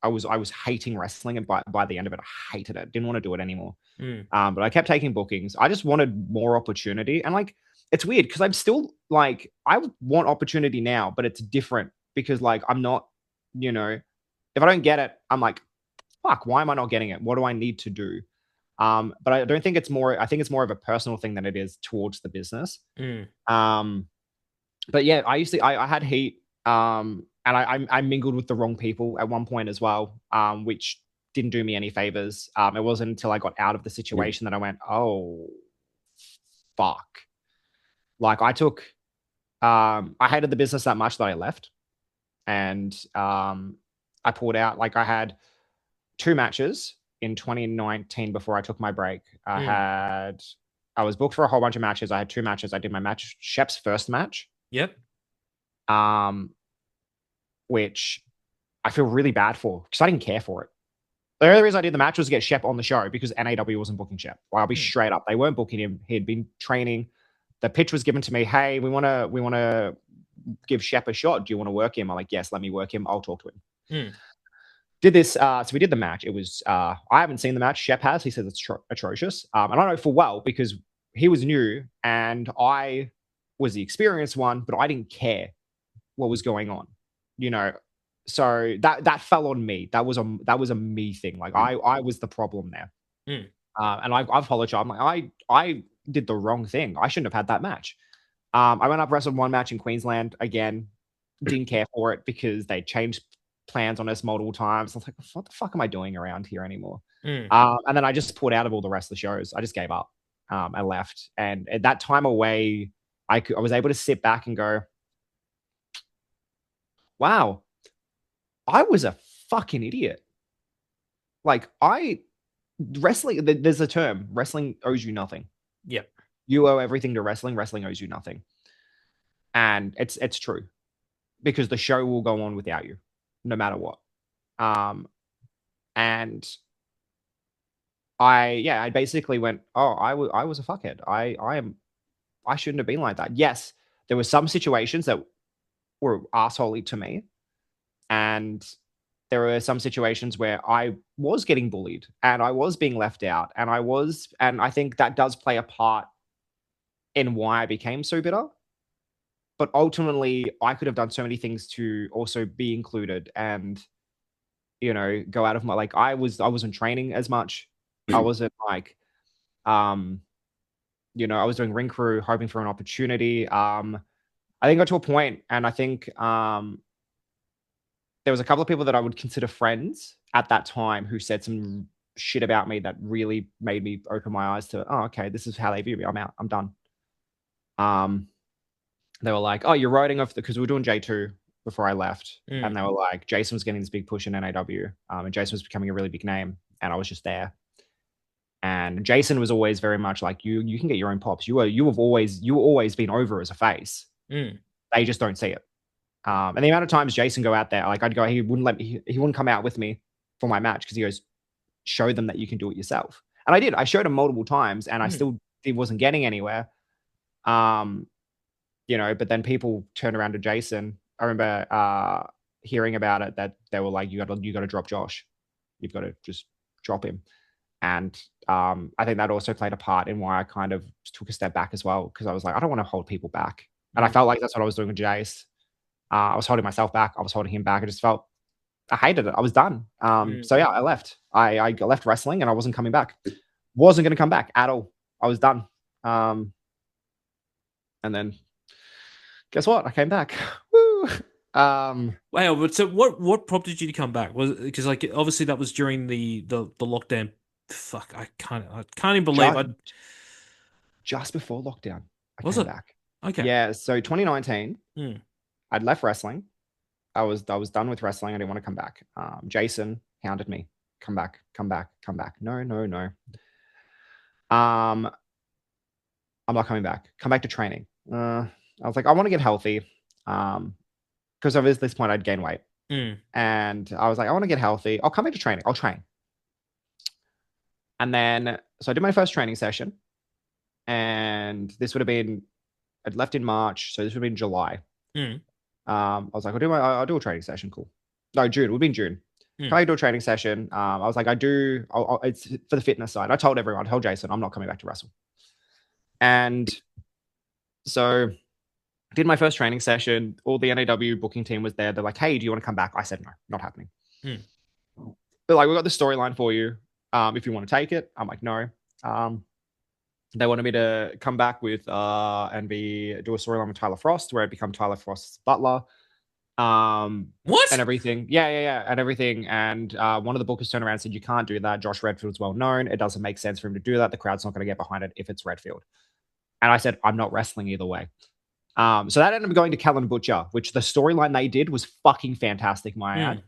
I was hating wrestling, and by the end of it, I hated it. Didn't want to do it anymore. But I kept taking bookings. I just wanted more opportunity, and like it's weird because I'm still like I want opportunity now, but it's different because like I'm not, if I don't get it, I'm like, fuck, why am I not getting it? What do I need to do? But I don't think it's more. I think it's more of a personal thing than it is towards the business. But yeah, I had heat. And I mingled with the wrong people at one point as well, which didn't do me any favors. It wasn't until I got out of the situation that I went, "Oh, fuck." Like I hated the business that much that I left, and I pulled out. Like I had 2 matches in 2019 before I took my break. I was booked for a whole bunch of matches. I had 2 matches. I did my match, Shep's first match. Yep. Which I feel really bad for because I didn't care for it. The only reason I did the match was to get Shep on the show because NAW wasn't booking Shep. Well, I'll be straight up. They weren't booking him. He had been training. The pitch was given to me. "Hey, we want to give Shep a shot. Do you want to work him?" I'm like, "Yes, let me work him. I'll talk to him." Did this. So we did the match. It was, I haven't seen the match. Shep has. He says it's atrocious. And I know full well because he was new and I was the experienced one, but I didn't care what was going on. So that fell on me. That was a me thing. Like I was the problem there. And I've apologized. I'm like, I did the wrong thing. I shouldn't have had that match. I went up, wrestled one match in Queensland again. Didn't care for it because they changed plans on us multiple times. I was like, what the fuck am I doing around here anymore? And then I just pulled out of all the rest of the shows. I just gave up. I left. And at that time away, I was able to sit back and go, wow, I was a fucking idiot. Like wrestling, there's a term, wrestling owes you nothing. Yep. You owe everything to wrestling. Wrestling owes you nothing. And it's true because the show will go on without you no matter what. And I basically went, "Oh, I was a fuckhead. I shouldn't have been like that." Yes, there were some situations that were assholey to me. And there were some situations where I was getting bullied and I was being left out. And I think that does play a part in why I became so bitter. But ultimately, I could have done so many things to also be included. And go out of my I wasn't training as much. I wasn't I was doing ring crew, hoping for an opportunity. I think got to a point, and I think there was a couple of people that I would consider friends at that time who said some shit about me that really made me open my eyes to, oh, okay, this is how they view me. I'm out. I'm done. They were like, oh, you're riding off because we were doing J2 before I left. And they were like, Jason was getting this big push in NAW. And Jason was becoming a really big name. And I was just there. And Jason was always very much like, you can get your own pops. You were always been over as a face. They just don't see it. And the amount of times Jason go out there, I'd go, he wouldn't come out with me for my match because he goes, show them that you can do it yourself. And I did. I showed him multiple times, and I still wasn't getting anywhere. But then people turned around to Jason. I remember hearing about it, that they were like, you got to drop Josh. You've got to just drop him. And I think that also played a part in why I kind of took a step back as well, because I was like, I don't want to hold people back. And I felt like that's what I was doing with Jace. I was holding myself back. I was holding him back. I hated it. I was done. So yeah, I left. I left wrestling, and I wasn't coming back. Wasn't going to come back at all. I was done. And then guess what? I came back. Woo! Wow. But so what prompted you to come back? Was because obviously that was during the lockdown. Fuck, I can't even believe just before lockdown. I was came it back. Okay. Yeah. So 2019, I'd left wrestling. I was done with wrestling. I didn't want to come back. Jason hounded me. Come back. No. I'm not coming back. Come back to training. I was like, I want to get healthy. Because at this point I'd gained weight. And I was like, I want to get healthy. I'll come back to training. I'll train. And then, so I did my first training session. And this would have been, I'd left in March. So this would have been July. I was like, I'll do a training session. Cool. No, June. It would be in June. Can I do a training session? I was like, it's for the fitness side. I told everyone, I told Jason, I'm not coming back to wrestle. And so did my first training session. All the NAW booking team was there. They're like, hey, do you want to come back? I said, no, not happening. They're like, we've got the storyline for you. If you want to take it. I'm like, no. They wanted me to come back with and do a storyline with Tyler Frost, where I become Tyler Frost's butler. What? And everything. Yeah. And everything. And one of the bookers turned around and said, you can't do that. Josh Redfield's well known. It doesn't make sense for him to do that. The crowd's not going to get behind it if it's Redfield. And I said, I'm not wrestling either way. So that ended up going to Callan Butcher, which the storyline they did was fucking fantastic, my ad.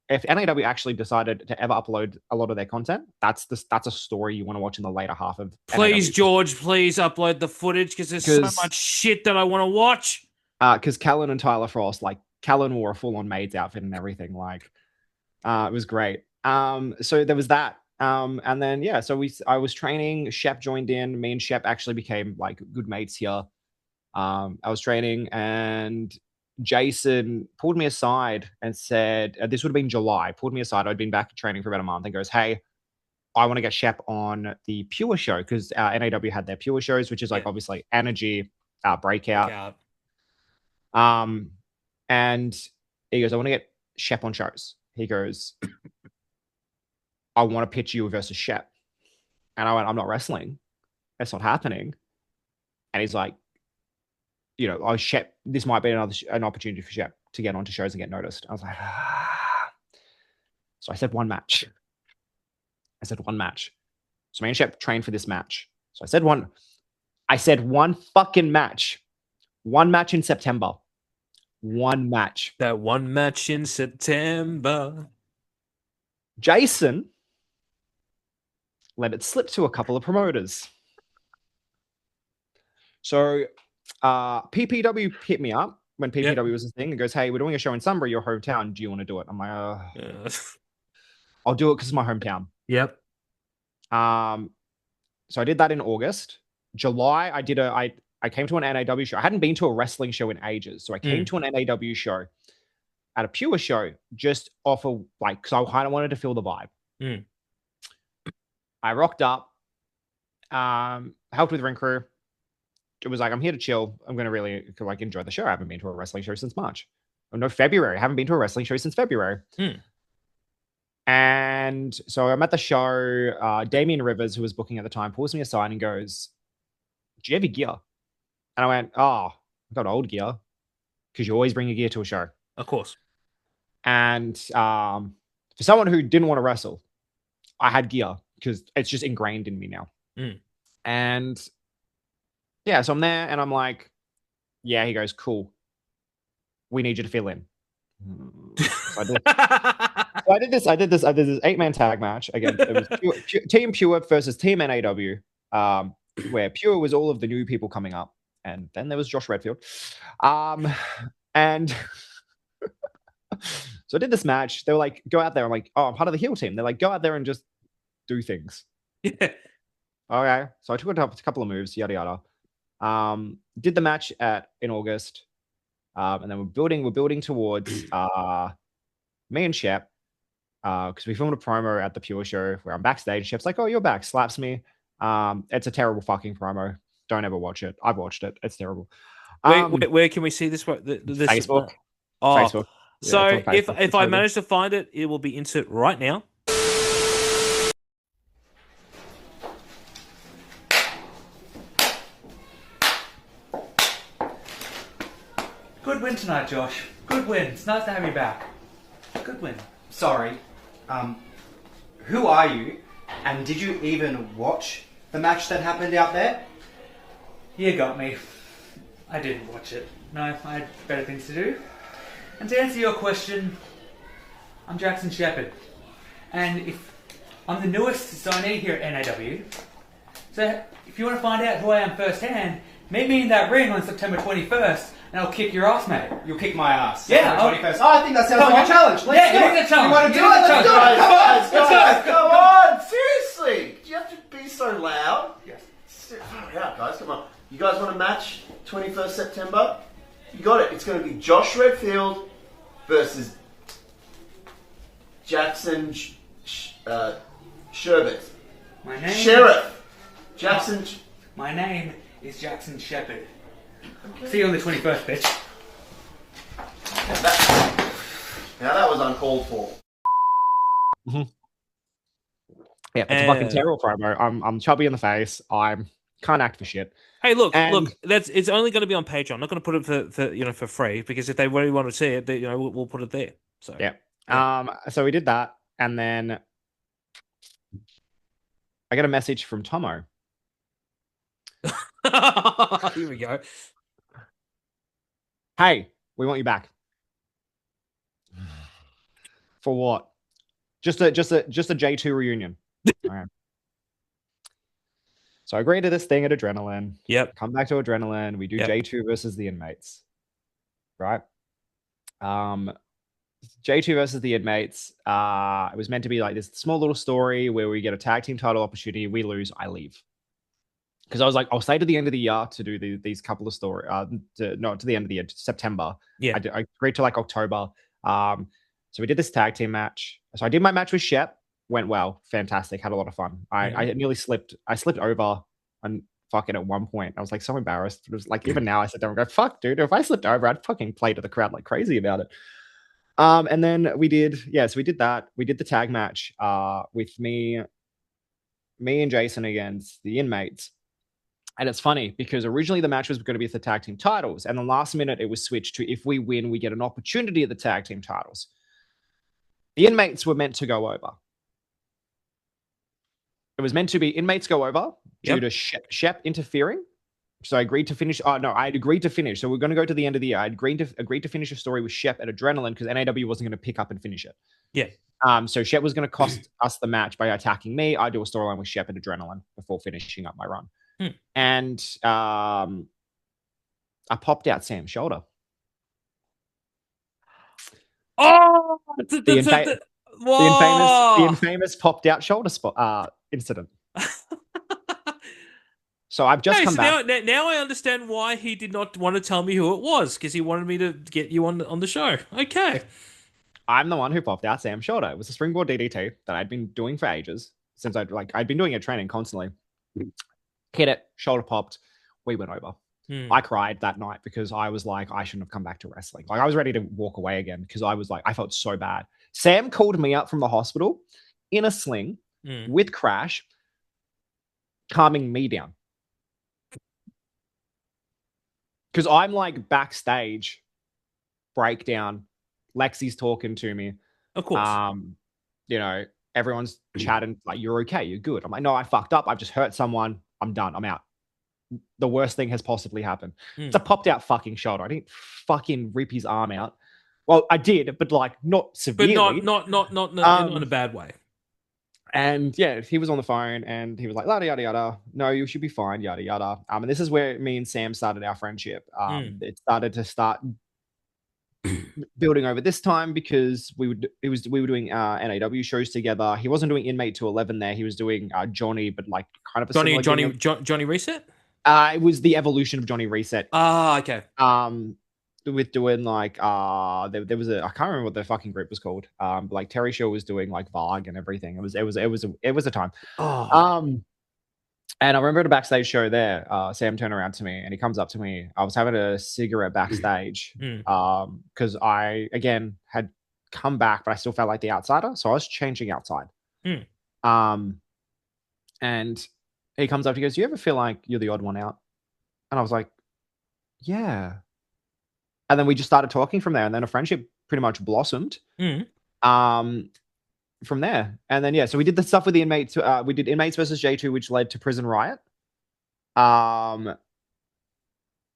If NAW actually decided to ever upload a lot of their content, that's a story you want to watch in the later half of. Please, NAW. George, please upload the footage because there's so much shit that I want to watch. Because Callan and Tyler Frost, Callan wore a full-on maid's outfit and everything. It was great. So there was that. And then so I was training. Shep joined in. Me and Shep actually became good mates here. I was training, and Jason pulled me aside and said, this would have been July, pulled me aside. I'd been back training for about a month, and goes, hey, I want to get Shep on the Pure show, because NAW had their Pure shows, which is obviously Energy, Breakout. And he goes, I want to get Shep on shows. He goes, I want to pitch you versus Shep. And I went, I'm not wrestling. That's not happening. And he's like, Shep, this might be an opportunity for Shep to get onto shows and get noticed. I was like, So I said one match. So me and Shep trained for this match. So I said one fucking match. One match in September. One match. That one match in September. Jason let it slip to a couple of promoters. So PPW hit me up when PPW was a thing and goes, hey, we're doing a show in Sunbury, your hometown. Do you want to do it? I'm like, I'll do it because it's my hometown. Yep. So I did that in August. July, I came to an NAW show. I hadn't been to a wrestling show in ages. So I came to an NAW show at a Pure show just off of because I kind of wanted to feel the vibe. I rocked up, helped with ring crew. It was I'm here to chill. I'm going to really enjoy the show. I haven't been to a wrestling show since March. Oh, no, February. I haven't been to a wrestling show since February. And so I'm at the show. Damien Rivers, who was booking at the time, pulls me aside and goes, "Do you have your gear?" And I went, "Oh, I've got old gear," because you always bring your gear to a show. Of course. And for someone who didn't want to wrestle, I had gear because it's just ingrained in me now. And yeah, so I'm there and I'm like, yeah, he goes, "Cool. We need you to fill in." So I did this 8-man tag match. Again, it was Team Pure versus Team NAW, where Pure was all of the new people coming up. And then there was Josh Redfield. And so I did this match. They were like, "Go out there." I'm like, "Oh, I'm part of the heel team." They're like, "Go out there and just do things." Yeah. Okay. So I took a couple of moves, yada yada. Did the match in August. And then we're building towards me and Shep, because we filmed a promo at the Pure show where I'm backstage. Shep's like, "Oh, you're back," slaps me. It's a terrible fucking promo. Don't ever watch it. I've watched it. It's terrible. Where can we see this? This Facebook. Oh, Facebook. Yeah, so it's on Facebook. if I manage to find it, it will be insert right now. Good win tonight, Josh. Good win. It's nice to have you back. Good win. Sorry, who are you? And did you even watch the match that happened out there? You got me. I didn't watch it. No, I had better things to do. And to answer your question, I'm Jackson Shepherd. And I'm the newest signee here at NAW. So if you want to find out who I am firsthand, meet me in that ring on September 21st. And I'll kick your ass, mate. You'll kick my ass. Yeah. Oh, I think that sounds like a challenge. Let's do it. It's a challenge. You want to do it? Let's do it. Come on. Come on, seriously. Do you have to be so loud? Yes. Yeah, guys, come on. You guys want a match 21st September? You got it. It's going to be Josh Redfield versus Jackson Sherbet. My name. Sheriff. Jackson. My name is Jackson Shepherd. See you on the 21st, bitch. Now that was uncalled for. Yeah, it's a fucking terrible promo. I'm chubby in the face. I can't act for shit. Hey, look, And- it's only going to be on Patreon. I'm not going to put it for free, because if they really want to see it, we'll put it there. So Yeah. So we did that, and then I got a message from Tomo. Here we go. "Hey, we want you back." For what? Just a J2 reunion. Okay. So I agreed to this thing at Adrenaline. Yep. Come back to Adrenaline. We do Yep. J2 versus the Inmates. Right? J2 versus the Inmates. It was meant to be like this small little story where we get a tag team title opportunity. We lose, I leave. Because I was like, I'll stay to the end of the year to do these couple of stories. Not to the end of the year, September. Yeah. I agreed to like October. So we did this tag team match. So I did my match with Shep. Went well. Fantastic. Had a lot of fun. I nearly slipped. I slipped over and fucking at one point. I was like so embarrassed. It was like, even now I sit there and go, fuck, dude. If I slipped over, I'd fucking play to the crowd like crazy about it. And then we did that. We did the tag match with me and Jason against the Inmates. And it's funny because originally the match was going to be for the tag team titles. And the last minute it was switched to, if we win, we get an opportunity at the tag team titles. The Inmates were meant to go over. It was meant to be Inmates go over due to Shep interfering. So I agreed to finish. Oh, no, I had agreed to finish. So we're going to go to the end of the year. I agreed to finish a story with Shep at Adrenaline because NAW wasn't going to pick up and finish it. Yeah. So Shep was going to cost us the match by attacking me. I do a storyline with Shep at Adrenaline before finishing up my run. And I popped out Sam's shoulder. Oh, The infamous popped out shoulder spot incident. So I've just come back. Now I understand why he did not want to tell me who it was, because he wanted me to get you on the show. Okay. I'm the one who popped out Sam's shoulder. It was a springboard DDT that I'd been doing for ages since I'd been doing it training constantly. Hit it, shoulder popped, we went over. I cried that night because I was like, I shouldn't have come back to wrestling. Like I was ready to walk away again because I was like, I felt so bad. Sam called me up from the hospital in a sling with Crash, calming me down. Because I'm like backstage, breakdown. Lexi's talking to me. Of course. You know, everyone's chatting like, "You're okay, you're good." I'm like, "No, I fucked up. I've just hurt someone. I'm done. I'm out. The worst thing has possibly happened." It's a popped out fucking shoulder. I didn't fucking rip his arm out. Well, I did, but like not severely. But not in a bad way. And yeah, he was on the phone and he was like, yada, yada, yada. No, you should be fine, yada, yada. And this is where me and Sam started our friendship. It started to building over this time because we were doing NAW shows together. He wasn't doing Inmate 211 there. He was doing Johnny, but like kind of a Johnny Reset? It was the evolution of Johnny Reset. Ah, okay. With doing like there was I can't remember what the fucking group was called. But like Terry Shaw was doing like Varg and everything. It was a time. And I remember at a backstage show there, Sam turned around to me and he comes up to me. I was having a cigarette backstage because I again had come back, but I still felt like the outsider, so I was changing outside. And he comes up, he goes, "Do you ever feel like you're the odd one out?" And I was like, "Yeah." And then we just started talking from there, and then a friendship pretty much blossomed. From there, and then so we did the stuff with the inmates. We did Inmates versus J2, which led to Prison Riot.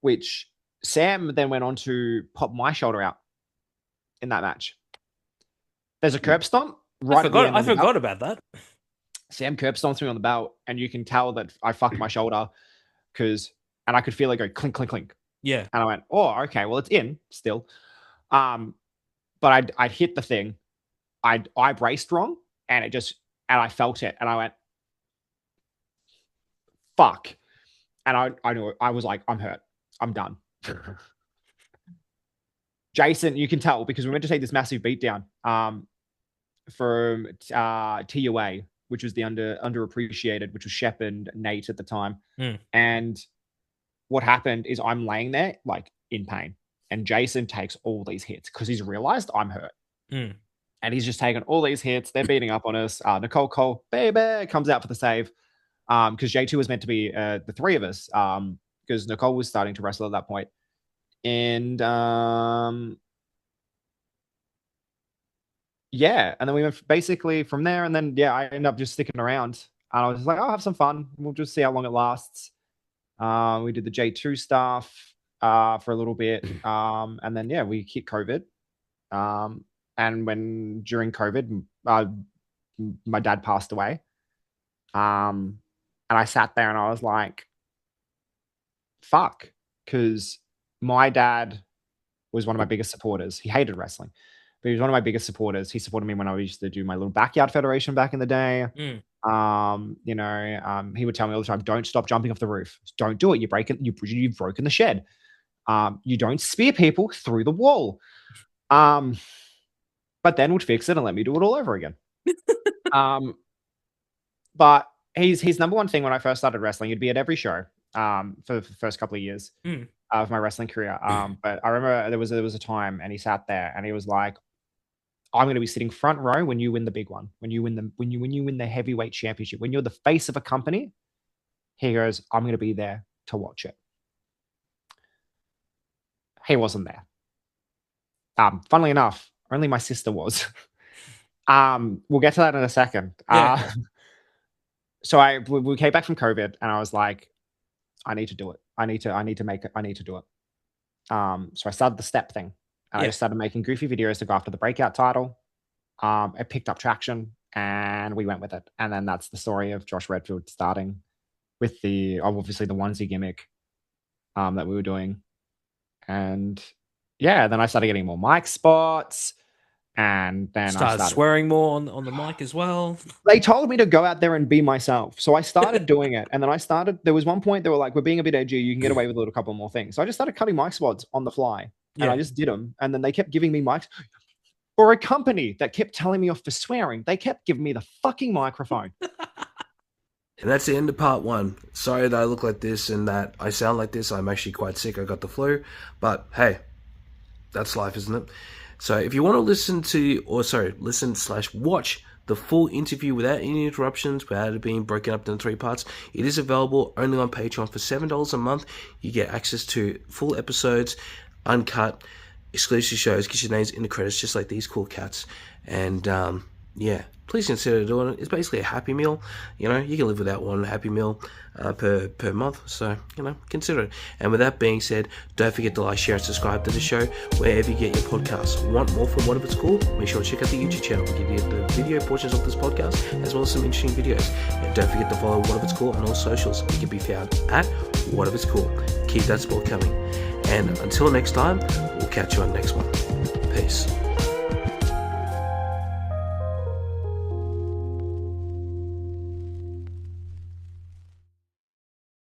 Which Sam then went on to pop my shoulder out in that match. There's a curb stomp. I forgot about that. Sam curb stomps me on the belt, and you can tell that I fucked my shoulder and I could feel it go clink, clink, clink. Yeah. And I went, "Oh, okay, well, it's in still." But I'd hit the thing. I braced wrong, and I felt it, and I went, "Fuck!" And I knew it. I was like, "I'm hurt. I'm done." Jason, you can tell because we went to take this massive beatdown from TUA, which was the underappreciated, which was Shep and Nate at the time. And what happened is I'm laying there like in pain, and Jason takes all these hits because he's realized I'm hurt. And he's just taken all these hits. They're beating up on us. Nicole Cole, baby, comes out for the save. Because J2 was meant to be the three of us. Because Nicole was starting to wrestle at that point. And and then we went basically from there. And then I ended up just sticking around. And I was like, I'll have some fun. We'll just see how long it lasts. We did the J2 stuff for a little bit. And then we hit COVID. And when during COVID, my dad passed away. And I sat there and I was like, fuck. Because my dad was one of my biggest supporters. He hated wrestling, but he was one of my biggest supporters. He supported me when I used to do my little backyard federation back in the day. He would tell me all the time, "Don't stop jumping off the roof. Don't do it. You've broken the shed. You don't spear people through the wall." But then would fix it and let me do it all over again. But his number one thing when I first started wrestling, he'd be at every show for the first couple of years of my wrestling career. But I remember there was a time and he sat there and he was like, "I'm going to be sitting front row when you win the big one, when you win the heavyweight championship, when you're the face of a company." He goes, "I'm going to be there to watch it." He wasn't there. Funnily enough, only my sister was. We'll get to that in a second. So we came back from COVID and I was like, I need to do it. I need to do it. So I started the step thing. And I just started making goofy videos to go after the breakout title. It picked up traction and we went with it. And then that's the story of Josh Redfield starting with obviously the onesie gimmick that we were doing. And then I started getting more mic spots. And then I started swearing more on the mic as well. They told me to go out there and be myself. So I started doing it. And then there was one point they were like, "We're being a bit edgy. You can get away with a little couple more things." So I just started cutting mic spots on the fly. And I just did them. And then they kept giving me mics. For a company that kept telling me off for swearing, they kept giving me the fucking microphone. And that's the end of part 1. Sorry that I look like this and that I sound like this. I'm actually quite sick. I got the flu. But hey, that's life, isn't it? So if you want to listen/watch the full interview without any interruptions, without it being broken up into 3 parts, it is available only on Patreon for $7 a month. You get access to full episodes, uncut, exclusive shows, get your names in the credits just like these cool cats. And yeah, please consider doing it. It's basically a Happy Meal. You know, you can live without one Happy Meal per month. So, you know, consider it. And with that being said, don't forget to like, share, and subscribe to the show wherever you get your podcasts. Want more from What If It's Cool? Make sure to check out the YouTube channel. We give you the video portions of this podcast as well as some interesting videos. And don't forget to follow What If It's Cool on all socials. We can be found at What If It's Cool. Keep that sport coming. And until next time, we'll catch you on the next one. Peace.